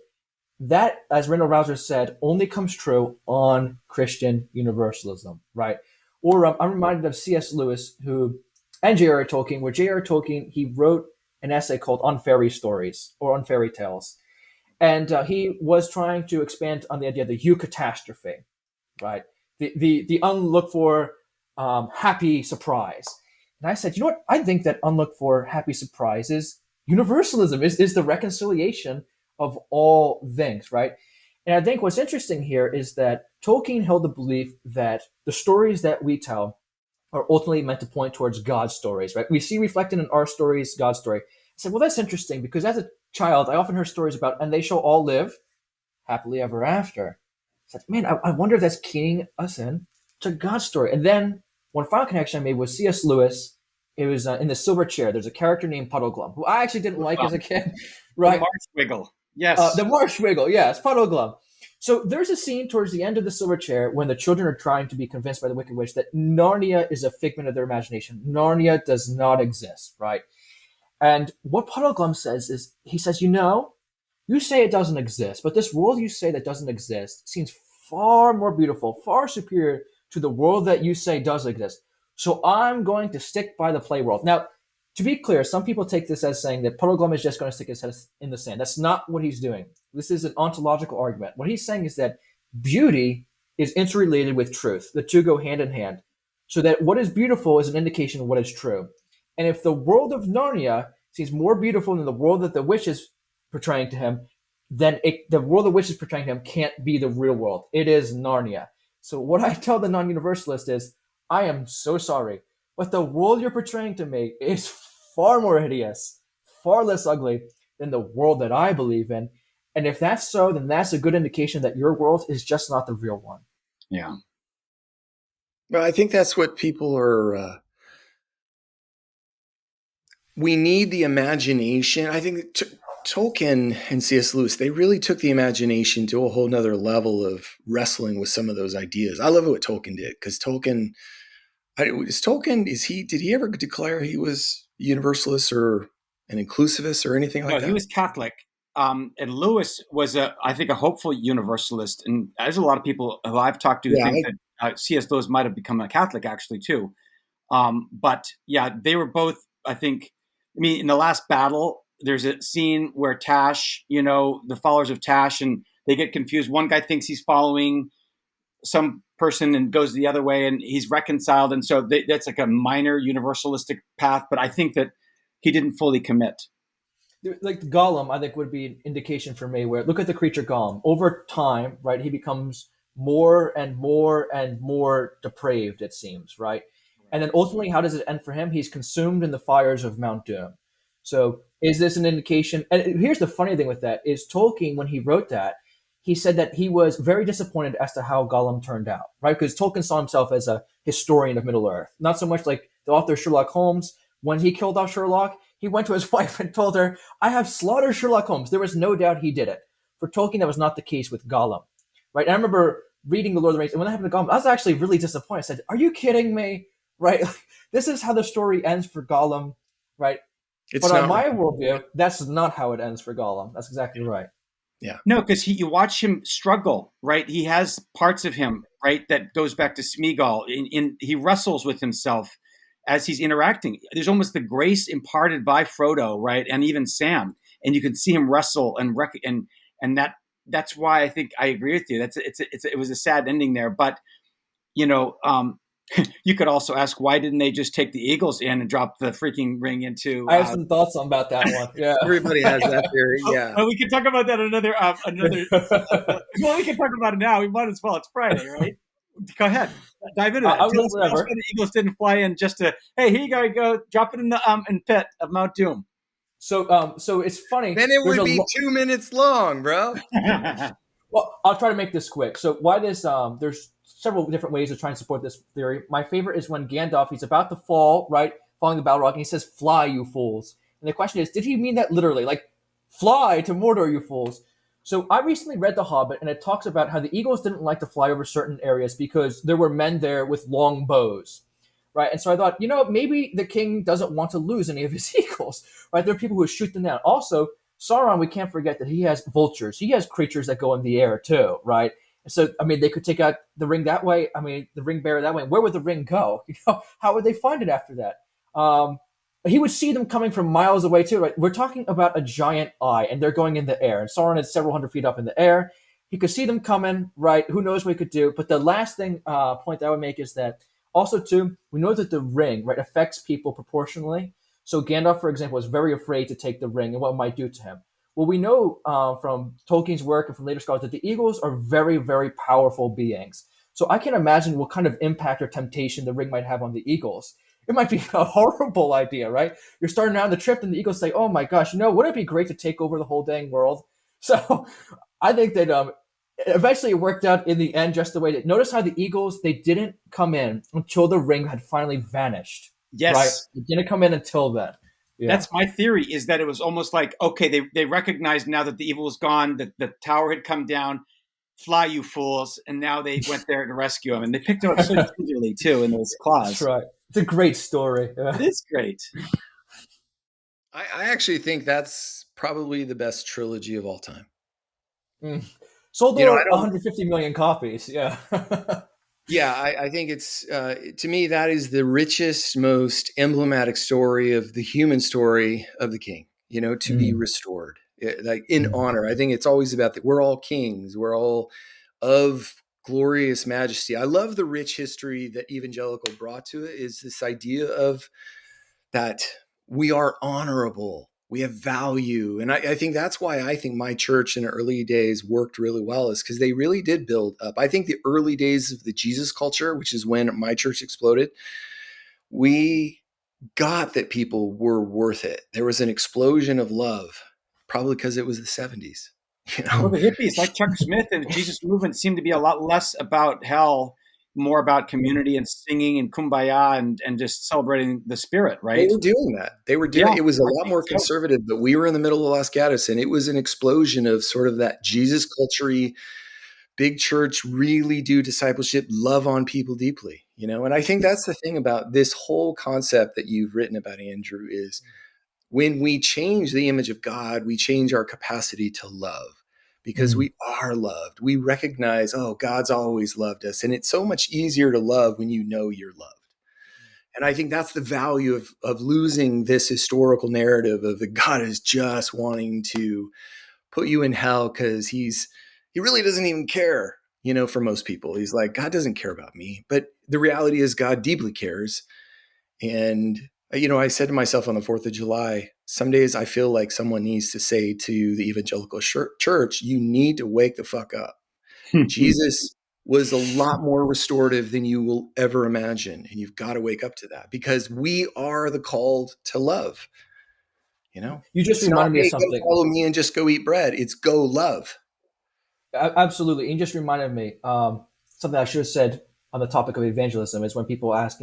That, as Randall Rouser said, only comes true on Christian universalism, right? Or I'm reminded of C.S. Lewis, and J.R.R. Tolkien, where J.R.R. Tolkien, he wrote an essay called On Fairy Stories or On Fairy Tales. And he was trying to expand on the idea of the eucatastrophe, right? The unlooked for happy surprise. And I said, you know what? I think that unlooked for happy surprise is universalism, is the reconciliation of all things, right? And I think what's interesting here is that Tolkien held the belief that the stories that we tell are ultimately meant to point towards God's stories, right? We see reflected in our stories God's story. I said, well, that's interesting because as a child, I often heard stories about, and they shall all live happily ever after. I said, man, I wonder if that's keying us in to God's story. And then one final connection I made was C.S. Lewis. It was in the Silver Chair. There's a character named Puddleglum, who I actually didn't like as a kid, The right? Marsh Wiggle. Yes. The Marsh Wiggle, yes, Puddleglum. So there's a scene towards the end of the Silver Chair when the children are trying to be convinced by the Wicked Witch that Narnia is a figment of their imagination. Narnia does not exist, right? And what Puddleglum says is, he says, you say it doesn't exist, but this world you say that doesn't exist seems far more beautiful, far superior to the world that you say does exist. So I'm going to stick by the play world. Now, to be clear, some people take this as saying that Puddleglum is just going to stick his head in the sand. That's not what he's doing. This is an ontological argument. What he's saying is that beauty is interrelated with truth. The two go hand in hand. So that what is beautiful is an indication of what is true. And if the world of Narnia seems more beautiful than the world that the witch is portraying to him, then the world the witch is portraying to him can't be the real world. It is Narnia. So what I tell the non-universalist is, I am so sorry, but the world you're portraying to me is far more hideous, far less ugly than the world that I believe in. And if that's so, then that's a good indication that your world is just not the real one. Yeah. Well, I think that's what people are. We need the imagination. I think Tolkien and C.S. Lewis, they really took the imagination to a whole nother level of wrestling with some of those ideas. I love what Tolkien did because did he ever declare he was universalist or an inclusivist or anything like No, he that? was Catholic. And Lewis was, I think, a hopeful universalist. And there's a lot of people who I've talked to who Yeah, think that C.S. Lewis might have become a Catholic actually too. But yeah, they were both, I think, I mean, in the last battle, there's a scene where Tash, the followers of Tash, and they get confused. One guy thinks he's following some person and goes the other way, and he's reconciled. And so that's like a minor universalistic path. But I think that he didn't fully commit. Like the Gollum, I think would be an indication for me where look at the creature Gollum. Over time, right, he becomes more and more and more depraved, it seems, right? And then ultimately, how does it end for him? He's consumed in the fires of Mount Doom. So is this an indication? And here's the funny thing with that is Tolkien, when he wrote that, he said that he was very disappointed as to how Gollum turned out, right? Because Tolkien saw himself as a historian of Middle Earth, not so much like the author Sherlock Holmes. When he killed off Sherlock, he went to his wife and told her, I have slaughtered Sherlock Holmes. There was no doubt he did it. For Tolkien, that was not the case with Gollum, right? And I remember reading The Lord of the Rings, and when that happened to Gollum, I was actually really disappointed. I said, are you kidding me? Right? This is how the story ends for Gollum, right? it's But on not my right. worldview, that's not how it ends for Gollum. That's exactly right. Yeah. No, because you watch him struggle, right? He has parts of him, right, that goes back to Smeagol. He wrestles with himself as he's interacting. There's almost the grace imparted by Frodo, right, and even Sam, and you can see him wrestle and that's why I think I agree with you. It was a sad ending there, but you know, you could also ask why didn't they just take the Eagles in and drop the freaking ring into I have some thoughts on about that one. Yeah. Everybody has that theory. Yeah. well, we can talk about that another. Well, we can talk about it now. We might as well. It's Friday, right? Go ahead, dive into that. I Tell will, us why whatever. the Eagles didn't fly in just to. Hey, here you go. Drop it in the in pit of Mount Doom. So it's funny. Then it There's would a be 2 minutes long, bro. Well, I'll try to make this quick. So why this? There's several different ways to try and support this theory. My favorite is when Gandalf he's about to fall, right, falling the Balrog, and he says, "Fly, you fools." And the question is, did he mean that literally, like, "Fly to Mordor, you fools"? So I recently read The Hobbit, and it talks about how the eagles didn't like to fly over certain areas because there were men there with long bows, right? And so I thought, maybe the king doesn't want to lose any of his eagles, right? There are people who shoot them down. Also, Sauron, we can't forget that he has vultures. He has creatures that go in the air too, right? And so, I mean, they could take out the ring that way. I mean, the ring bearer that way. Where would the ring go? How would they find it after that? He would see them coming from miles away too, right? We're talking about a giant eye, and they're going in the air. And Sauron is several hundred feet up in the air. He could see them coming, right? Who knows what he could do? But the last point that I would make is that also too, we know that the ring, right, affects people proportionally. So Gandalf, for example, is very afraid to take the ring and what it might do to him. Well, we know from Tolkien's work and from later scholars that the eagles are very, very powerful beings. So I can imagine what kind of impact or temptation the ring might have on the eagles. It might be a horrible idea, right? You're starting out on the trip, and the eagles say, "Oh my gosh, wouldn't it be great to take over the whole dang world?" So I think that eventually it worked out in the end just the way that. Notice how the eagles they didn't come in until the ring had finally vanished, right? Yes, They didn't come in until then. Yeah. that's my theory. Is that it was almost like okay, they recognized now that the evil was gone, that the tower had come down. Fly, you fools! And now they went there to rescue him, and they picked him up so gingerly too in those That's claws. right. It's a great story. It is great. I actually think that's probably the best trilogy of all time. Mm. Sold I over don't. 150 million copies. Yeah. Yeah, I think it's to me that is the richest, most emblematic story of the human story of the king. To be Mm. restored, like in Mm. honor. I think it's always about that. We're all kings. We're all of glorious majesty. I love the rich history that evangelical brought to it. Is this idea of that we are honorable, we have value. And I think that's why I think my church in the early days worked really well, is because they really did build up. I think the early days of the Jesus culture, which is when my church exploded, we got that people were worth it. There was an explosion of love, probably because it was the 70s, you Well, know? the hippies like Chuck Smith and the Jesus movement seemed to be a lot less about hell more about community and singing and kumbaya and just celebrating the spirit, They right? were doing that. They were Yeah, doing it was a I lot think more so. conservative, but we were in the middle of Los Gatos, and it was an explosion of sort of that Jesus culture, big church, really do discipleship, love on people deeply, And I think that's the thing about this whole concept that you've written about, Andrew, is when we change the image of God, we change our capacity to love because Mm. we are loved. We recognize, oh, God's always loved us. And it's so much easier to love when you know you're loved. And I think that's the value of losing this historical narrative of that God is just wanting to put you in hell because he really doesn't even care, for most people. He's like, God doesn't care about me. But the reality is God deeply cares. And, I said to myself on the 4th of July, some days I feel like someone needs to say to the evangelical church, you need to wake the fuck up. Jesus was a lot more restorative than you will ever imagine. And you've got to wake up to that because we are the called to love. You just It's not, reminded me of hey, go something. follow me and just go eat bread. It's go love. Absolutely. And you just reminded me something I should have said on the topic of evangelism is when people ask,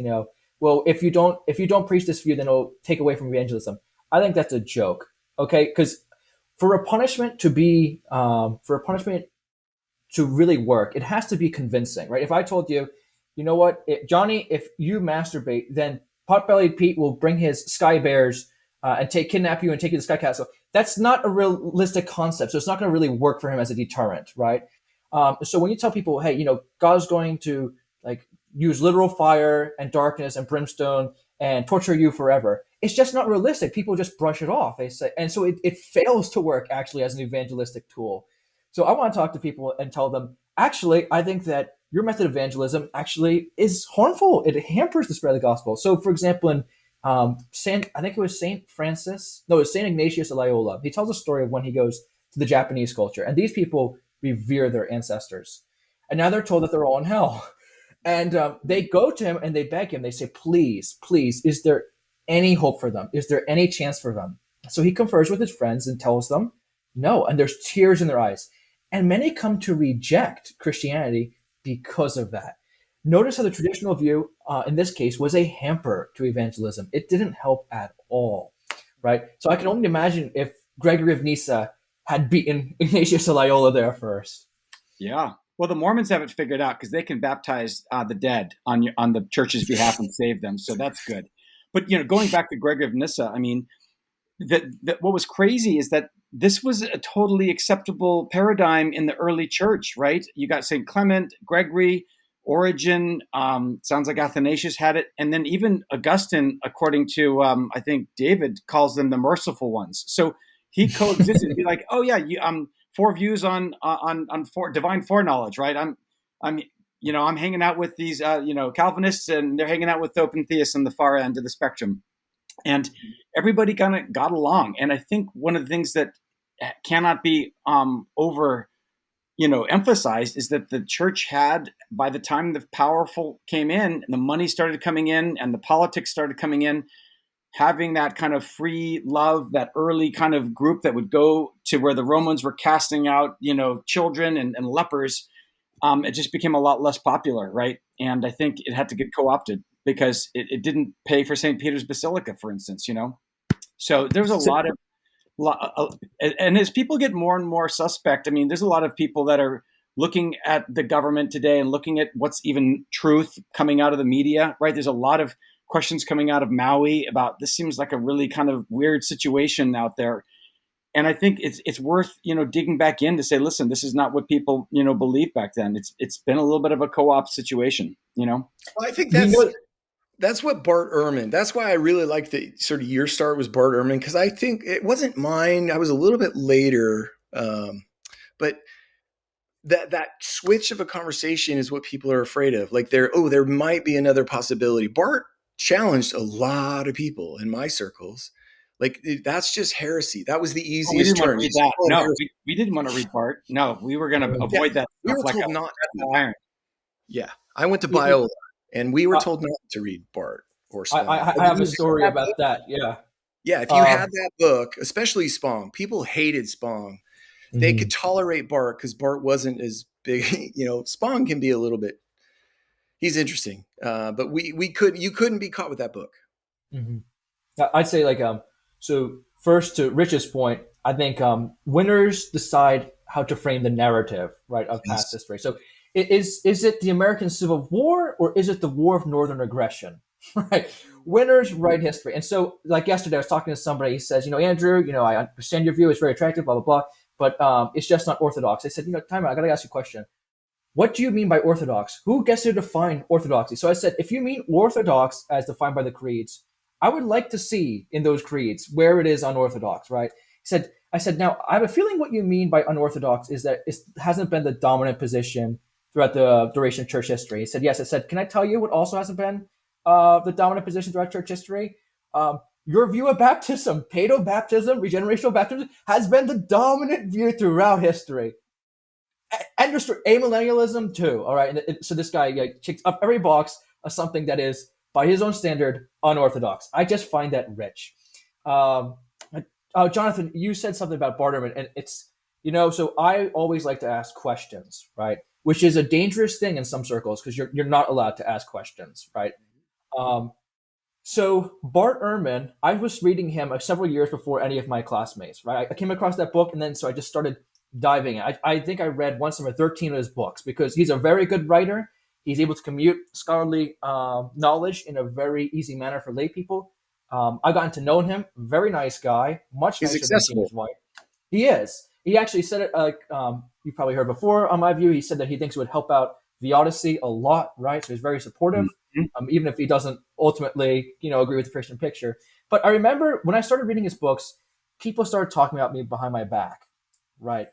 well, if you don't preach this view, then it'll take away from evangelism. I think that's a joke. Okay, because for a punishment to really work, it has to be convincing, right? If I told you, you know what, Johnny, if you masturbate, then Potbellied Pete will bring his sky bears and kidnap you and take you to the sky castle. That's not a realistic concept, so it's not going to really work for him as a deterrent, right? So when you tell people, hey, God's going to like use literal fire and darkness and brimstone and torture you forever, it's just not realistic. People just brush it off. They say, and so it fails to work actually as an evangelistic tool. So I want to talk to people and tell them, actually, I think that your method of evangelism actually is harmful. It hampers the spread of the gospel. So, for example, in I think it was Saint Francis, no, it was Saint Ignatius of Loyola. He tells a story of when he goes to the Japanese culture, and these people revere their ancestors, and now they're told that they're all in hell. And they go to him and they beg him. They say, please, please, is there any hope for them? Is there any chance for them? So he confers with his friends and tells them no. And there's tears in their eyes. And many come to reject Christianity because of that. Notice how the traditional view, in this case, was a hamper to evangelism. It didn't help at all, right? So I can only imagine if Gregory of Nyssa had beaten Ignatius of Loyola there first. Yeah. Well, the Mormons have it figured out because they can baptize the dead on the church's behalf and save them. So that's good. But going back to Gregory of Nyssa, I mean, that what was crazy is that this was a totally acceptable paradigm in the early church, right? You got Saint Clement, Gregory, Origen. Sounds like Athanasius had it, and then even Augustine, according to I think David, calls them the merciful ones. So he coexisted. Be like, oh yeah, four views on divine foreknowledge, right? I'm hanging out with these Calvinists, and they're hanging out with open theists on the far end of the spectrum, and everybody kind of got along. And I think one of the things that cannot be over emphasized is that the church had, by the time the powerful came in and the money started coming in and the politics started coming in, having that kind of free love, that early kind of group that would go to where the Romans were casting out, children and lepers, it just became a lot less popular, right? And I think it had to get co-opted because it didn't pay for St. Peter's Basilica, for instance, So there's a lot of, and as people get more and more suspect, I mean, there's a lot of people that are looking at the government today and looking at what's even truth coming out of the media, right? There's a lot of questions coming out of Maui about this seems like a really kind of weird situation out there. And I think it's worth, digging back in to say, listen, this is not what people, believed back then. It's been a little bit of a co-op situation, Well, I think You know, that's what Bart Ehrman. That's why I really like the sort of your start was Bart Ehrman because I think it wasn't mine. I was a little bit later, but that switch of a conversation is what people are afraid of. Like there might be another possibility. Bart challenged a lot of people in my circles. Like that's just heresy. That was the Oh, we easiest didn't want to turn. read that. No, we didn't want to read Bart. No, we were going to Yeah, avoid that we stuff were like told a not to. iron. Yeah, I went to you- Biola, and we were uh, told not to read Bart or I, Spong. I But have if a you story had that about book, that. Yeah. yeah, if you had Um, that book, especially Spong, people hated Spong. They could mhm. tolerate Bart because Bart wasn't as big. Spong can be a little bit. He's interesting. But you couldn't be caught with that book. Mm-hmm. I'd say like so first to Rich's point, I think winners decide how to frame the narrative, right, of past Yes. history. So is it the American Civil War or is it the War of Northern Aggression? Right. Winners write history. And so like yesterday I was talking to somebody, he says, Andrew, I understand your view, it's very attractive, blah, blah, blah, but it's just not orthodox. I said, time out, I gotta ask you a question. What do you mean by orthodox? Who gets to define orthodoxy? So I said, if you mean orthodox as defined by the creeds, I would like to see in those creeds where it is unorthodox, right? I said, now I have a feeling what you mean by unorthodox is that it hasn't been the dominant position throughout the duration of church history. He said, yes. I said, can I tell you what also hasn't been the dominant position throughout church history? Your view of baptism, paedo-baptism, regenerational baptism, has been the dominant view throughout history. And amillennialism too. All right. So this guy checks up every box of something that is, by his own standard, unorthodox. I just find that rich. Jonathan, you said something about barterment, and it's, so I always like to ask questions, right? Which is a dangerous thing in some circles because you're not allowed to ask questions, right? So Bart Ehrman, I was reading him several years before any of my classmates, right? I came across that book, and then so I just started diving in. I think I read once over 13 of his books because he's a very good writer. He's able to commute scholarly knowledge in a very easy manner for lay people. I've gotten to know him. Very nice guy. Much He's nicer than accessible. his wife. He is. He actually said it like you probably heard before on my view. He said that he thinks it would help out the Odyssey a lot, right? So he's very supportive, even if he doesn't ultimately, agree with the Christian picture. But I remember when I started reading his books, people started talking about me behind my back, right?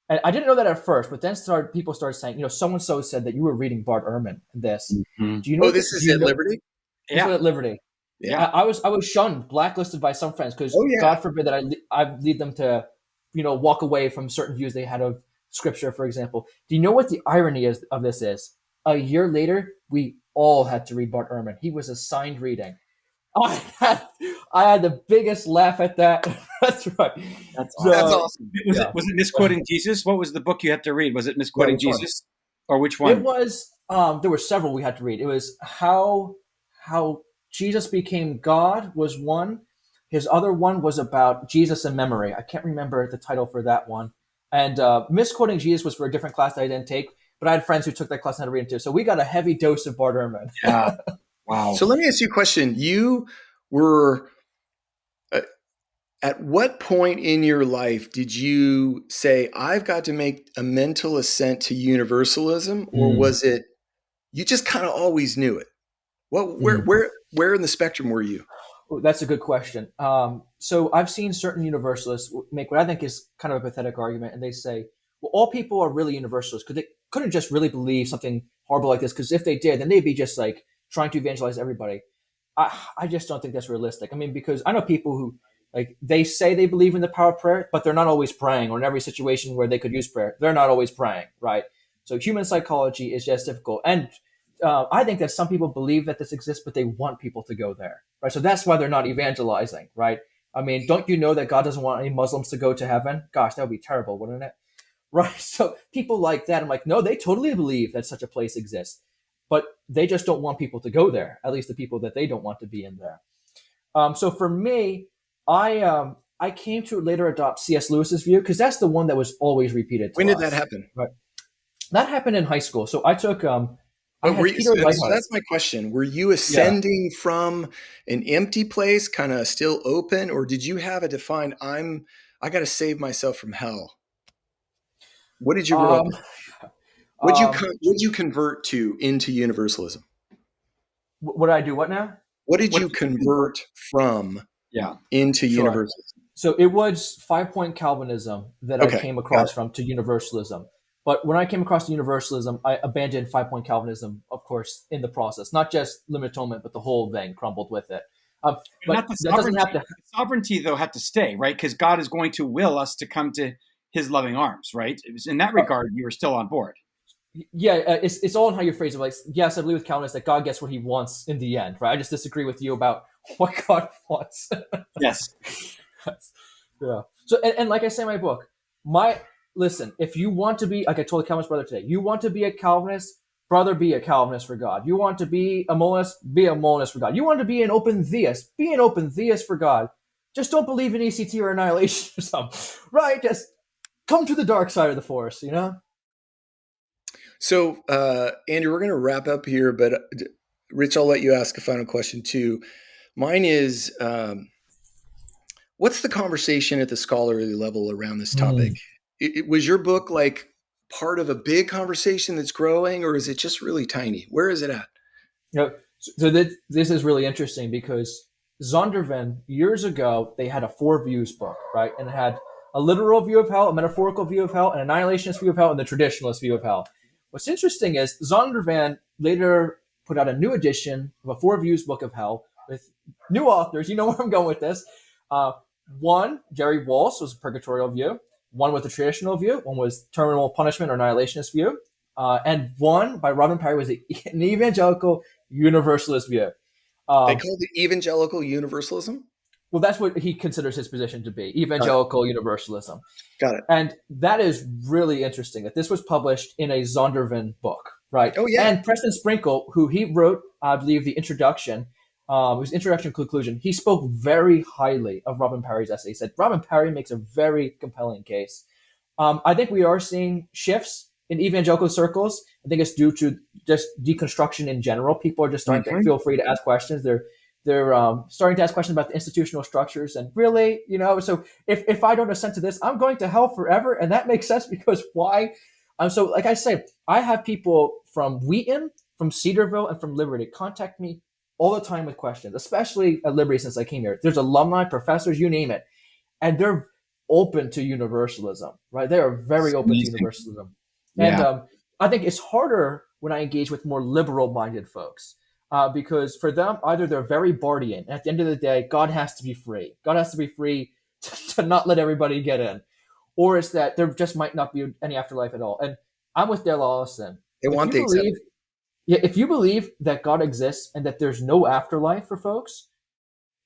And I didn't know that at first, but then people started saying, so-and-so said that you were reading Bart Ehrman this. Mm-hmm. Do you know? This is at Liberty? This was at Liberty. Yeah. I was shunned, blacklisted by some friends because God forbid that I lead them to, walk away from certain views they had of Scripture, for example. Do you know what the irony of this is? A year later, we all had to read Bart Ehrman. He was assigned reading. I had the biggest laugh at that. That's right. That's awesome. Was it Misquoting Jesus? What was the book you had to read? Was it Misquoting Jesus, or which one? It was. There were several we had to read. It was how Jesus became God was one. His other one was about Jesus in memory. I can't remember the title for that one. And Misquoting Jesus was for a different class that I didn't take, but I had friends who took that class and had to read it too. So we got a heavy dose of Bart Ehrman. Yeah. Wow. So let me ask you a question. You were, at what point in your life did you say, I've got to make a mental assent to universalism? Or was it, you just kind of always knew it? Where in the spectrum were you? Oh, that's a good question. So I've seen certain universalists make what I think is kind of a pathetic argument. And they say, well, all people are really universalists because they couldn't just really believe something horrible like this. Because if they did, then they'd be just like trying to evangelize everybody. I just don't think that's realistic. I mean, because I know people who they say they believe in the power of prayer, but they're not always praying, or in every situation where they could use prayer, they're not always praying, right? So human psychology is just difficult. And I think that some people believe that this exists, but they want people to go there, right? So that's why they're not evangelizing, right? I mean, don't you know that God doesn't want any Muslims to go to heaven? Gosh, that would be terrible, wouldn't it? Right? So people like that, I'm like, no, they totally believe that such a place exists, but they just don't want people to go there, at least the people that they don't want to be in there. So for me, I came to later adopt C.S. Lewis's view because that's the one that was always repeated to When did us. that happen? Right. That happened in high school. So I took so that's my question. Were you ascending from an empty place, kind of still open, or did you have a defined, I got to save myself from hell? What did you grow up in? Would you convert into universalism? What did I do? What now? What did you convert from into universalism? So it was 5-point Calvinism that I came across from to universalism. But when I came across universalism, I abandoned 5-point Calvinism, of course, in the process. Not just limited atonement, but the whole thing crumbled with it. But not the sovereignty, doesn't have to. Sovereignty, though, had to stay, right? Because God is going to will us to come to His loving arms, right? In that regard, you were still on board. Yeah, it's all in how you phrase it. Like, yes, I believe with Calvinists that God gets what He wants in the end, right? I just disagree with you about what God wants. Yes. Yeah. So, and like I say in my book, listen, if you want to be, like I told the Calvinist brother today, you want to be a Calvinist, brother, be a Calvinist for God. You want to be a monist? Be a monist for God. You want to be an open theist? Be an open theist for God. Just don't believe in ECT or annihilation or something, right? Just come to the dark side of the force, you know? So, Andrew, we're going to wrap up here, but Rich, I'll let you ask a final question too. Mine is, what's the conversation at the scholarly level around this topic? Was your book like part of a big conversation that's growing, or is it just really tiny? Where is it at? So this is really interesting because Zondervan, years ago, they had a four views book, right? And it had a literal view of hell, a metaphorical view of hell, an annihilationist view of hell, and the traditionalist view of hell. What's interesting is Zondervan later put out a new edition of a four views book of hell with new authors. You know where I'm going with this. One, Jerry Walsh, was a purgatorial view. One was the traditional view. One was terminal punishment or annihilationist view. And one by Robin Parry was an evangelical universalist view. They called it evangelical universalism? Well, that's what he considers his position to be, evangelical universalism. Got it. And that is really interesting that this was published in a Zondervan book, right? Oh, yeah. And Preston Sprinkle, who he wrote, I believe, the introduction, it was introduction and conclusion. He spoke very highly of Robin Parry's essay. He said, Robin Parry makes a very compelling case. I think we are seeing shifts in evangelical circles. I think it's due to just deconstruction in general. People are just starting to feel free to ask questions. They're starting to ask questions about the institutional structures. And really, so if I don't assent to this, I'm going to hell forever. And that makes sense because why? So like I say, I have people from Wheaton, from Cedarville, and from Liberty contact me all the time with questions, especially at Liberty since I came here. There's alumni, professors, you name it. And they're open to universalism, right? They are very open to universalism. Yeah. And I think it's harder when I engage with more liberal-minded folks because for them, either they're very Barthian. And at the end of the day, God has to be free. God has to be free to not let everybody get in. Or it's that there just might not be any afterlife at all. And I'm with Dale Allison. They want the acceptance. Yeah, if you believe that God exists and that there's no afterlife for folks,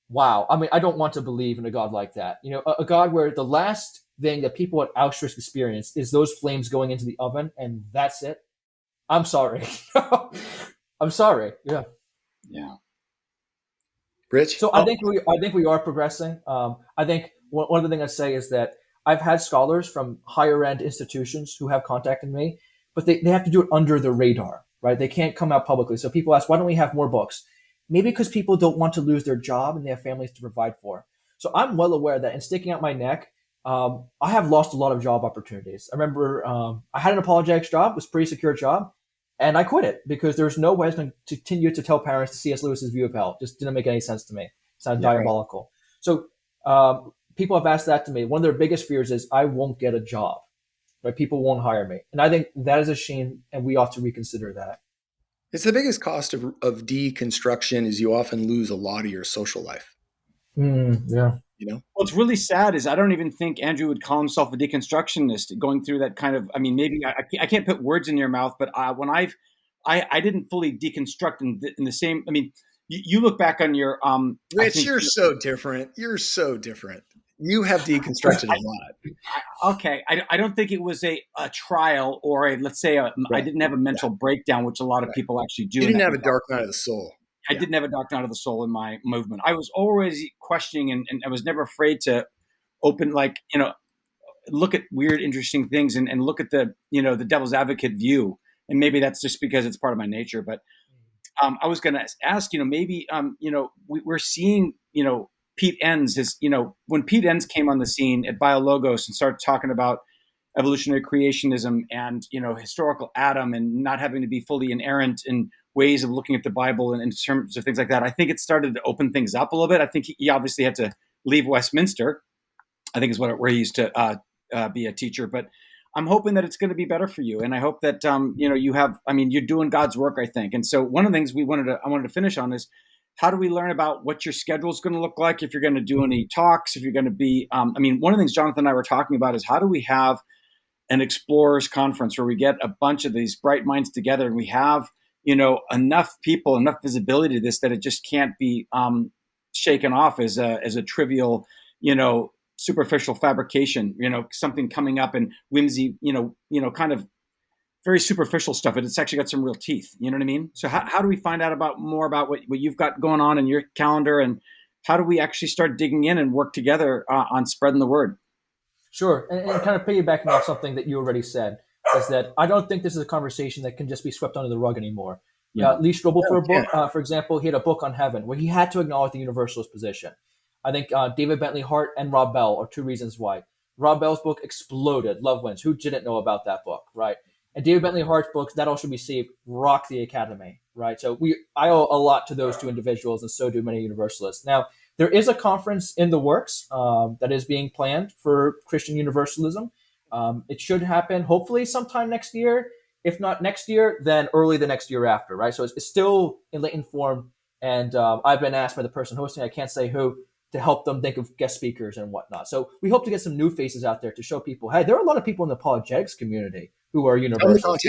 wow. I mean, I don't want to believe in a God like that. A God where the last thing that people at Auschwitz experienced is those flames going into the oven, and that's it. I'm sorry. I'm sorry. Yeah. Yeah. Rich? So I think we are progressing. I think one of the things I say is that I've had scholars from higher end institutions who have contacted me, but they have to do it under the radar, right? They can't come out publicly. So people ask, why don't we have more books? Maybe because people don't want to lose their job and they have families to provide for. So I'm well aware that in sticking out my neck, I have lost a lot of job opportunities. I remember I had an apologetics job, it was a pretty secure job, and I quit it because there's no way I was going to continue to tell parents C.S. Lewis's view of hell. It just didn't make any sense to me. It sounded diabolical. Right. So people have asked that to me. One of their biggest fears is I won't get a job, right? People won't hire me. And I think that is a shame, and we ought to reconsider that. It's the biggest cost of deconstruction is you often lose a lot of your social life. Yeah. What's really sad is I don't even think Andrew would call himself a deconstructionist going through that kind of, I mean, maybe I can't put words in your mouth, but when I didn't fully deconstruct in the same, I mean, you look back on your, Rich, you're so different. You're so different. You have deconstructed a lot. Okay. I don't think it was a trial or let's say I didn't have a mental breakdown, which a lot of people actually do. You didn't have a dark night of the soul. I didn't have a dark night of the soul in my movement. I was always questioning and I was never afraid to open, look at weird, interesting things and look at the devil's advocate view. And maybe that's just because it's part of my nature. But I was going to ask, maybe, we're seeing, Pete Enns when Pete Enns came on the scene at BioLogos and started talking about evolutionary creationism and, historical Adam and not having to be fully inerrant in ways of looking at the Bible and in terms of things like that. I think it started to open things up a little bit. I think he obviously had to leave Westminster, I think is where he used to be a teacher, but I'm hoping that it's going to be better for you. And I hope that, you're doing God's work, I think. And so one of the things I wanted to finish on is how do we learn about what your schedule is going to look like? If you're going to do any talks, if you're going to be, one of the things Jonathan and I were talking about is how do we have an explorers conference where we get a bunch of these bright minds together and we have, enough people, enough visibility to this that it just can't be shaken off as a trivial, superficial fabrication, something coming up and whimsy, kind of very superficial stuff, but it's actually got some real teeth. You know what I mean? So how do we find out more about what you've got going on in your calendar, and how do we actually start digging in and work together on spreading the word? Sure. And kind of piggybacking off something that you already said is that I don't think this is a conversation that can just be swept under the rug anymore. Yeah. Lee Strobel, for example, he had a book on heaven where he had to acknowledge the universalist position. I think David Bentley Hart and Rob Bell are two reasons why. Rob Bell's book exploded. Love Wins. Who didn't know about that book, right? And David Bentley Hart's books, That All Should Be Saved, rock the Academy, right? So I owe a lot to those two individuals, and so do many universalists. Now, there is a conference in the works that is being planned for Christian universalism. It should happen hopefully sometime next year. If not next year, then early the next year after, right? So it's still in latent form. And I've been asked by the person hosting, I can't say who, to help them think of guest speakers and whatnot. So we hope to get some new faces out there to show people, hey, there are a lot of people in the apologetics community who are universalists.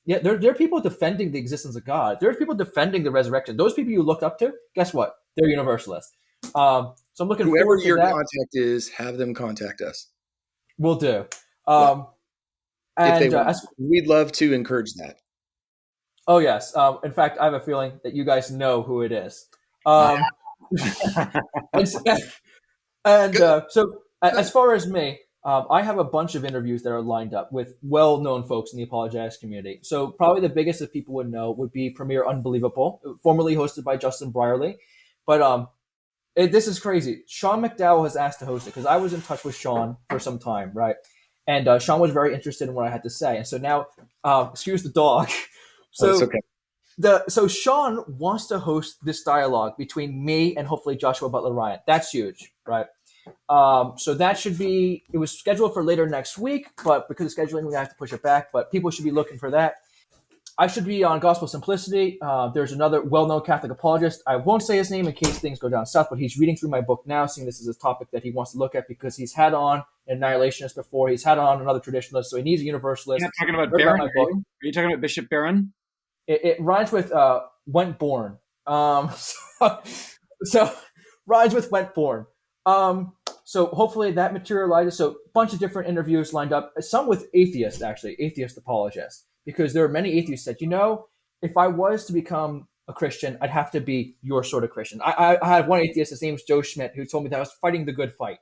There are people defending the existence of God. There are people defending the resurrection. Those people you look up to, guess what? They're universalists. So I'm looking forward to that. Whoever your contact is, have them contact us. Will do. If they want. We'd love to encourage that. Oh, yes. In fact, I have a feeling that you guys know who it is. So as far as me, I have a bunch of interviews that are lined up with well-known folks in the apologetics community. So probably the biggest that people would know would be Premier Unbelievable, formerly hosted by Justin Brierley. But this is crazy. Sean McDowell has asked to host it because I was in touch with Sean for some time, right? And Sean was very interested in what I had to say. And so now, excuse the dog. So it's okay. So Sean wants to host this dialogue between me and hopefully Joshua Butler Ryan. That's huge, right? So that should be, it was scheduled for later next week, but because of scheduling, we have to push it back. But people should be looking for that. I should be on Gospel Simplicity. There's another well-known Catholic apologist. I won't say his name in case things go down south, but he's reading through my book now, seeing this is a topic that he wants to look at because he's had on an annihilationist before. He's had on another traditionalist, so he needs a universalist. You're not talking about Barron? Are you talking about Bishop Barron? It rhymes with went born. So rhymes with went born. So hopefully that materializes. So a bunch of different interviews lined up, some with atheists, actually, atheist apologists, because there are many atheists that, if I was to become a Christian, I'd have to be your sort of Christian. I had one atheist, his name's Joe Schmidt, who told me that I was fighting the good fight.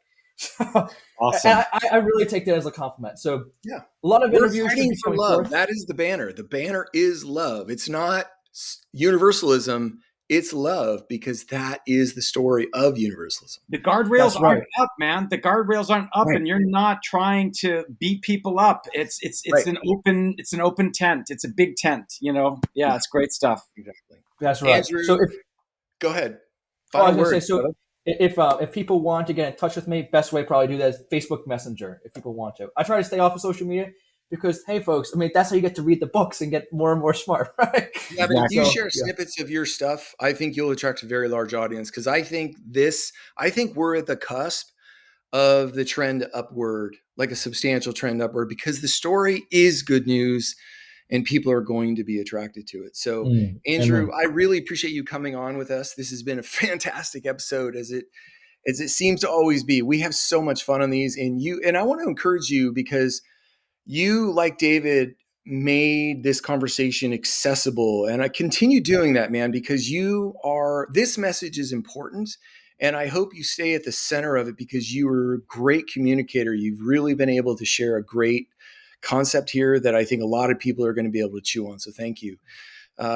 Awesome. And I really take that as a compliment. So yeah, a lot of interviews. Fighting for love. Forth. That is the banner. The banner is love. It's not universalism. It's love, because that is the story of universalism. The guardrails aren't up, man. The guardrails aren't up, and you're not trying to beat people up. It's an open tent. It's a big tent. Yeah, it's great stuff. Exactly. That's right. Andrew, so go ahead. If people want to get in touch with me, best way to probably do that is Facebook Messenger. If people want to, I try to stay off of social media. Because, hey, folks, that's how you get to read the books and get more and more smart, right? Yeah, but if you share snippets of your stuff, I think you'll attract a very large audience. Because I think we're at the cusp of the trend upward, like a substantial trend upward, because the story is good news and people are going to be attracted to it. So, Andrew, I really appreciate you coming on with us. This has been a fantastic episode, as it seems to always be. We have so much fun on these, and I want to encourage you, because you, like David, made this conversation accessible. And I continue doing that, man, because this message is important. And I hope you stay at the center of it, because you are a great communicator. You've really been able to share a great concept here that I think a lot of people are going to be able to chew on. So thank you.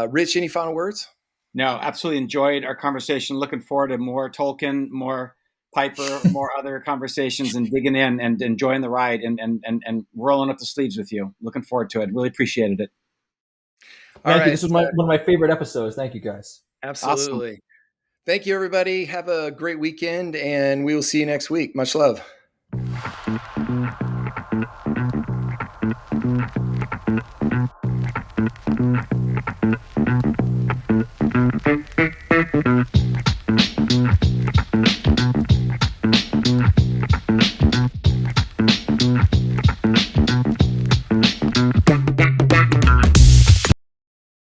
Rich, any final words? No, absolutely enjoyed our conversation. Looking forward to more Tolkien, more Piper, more other conversations, and digging in and enjoying the ride and rolling up the sleeves with you. Looking forward to it. Really appreciated it. Thank you. This was one of my favorite episodes. Thank you, guys. Absolutely. Awesome. Thank you, everybody. Have a great weekend, and we will see you next week. Much love.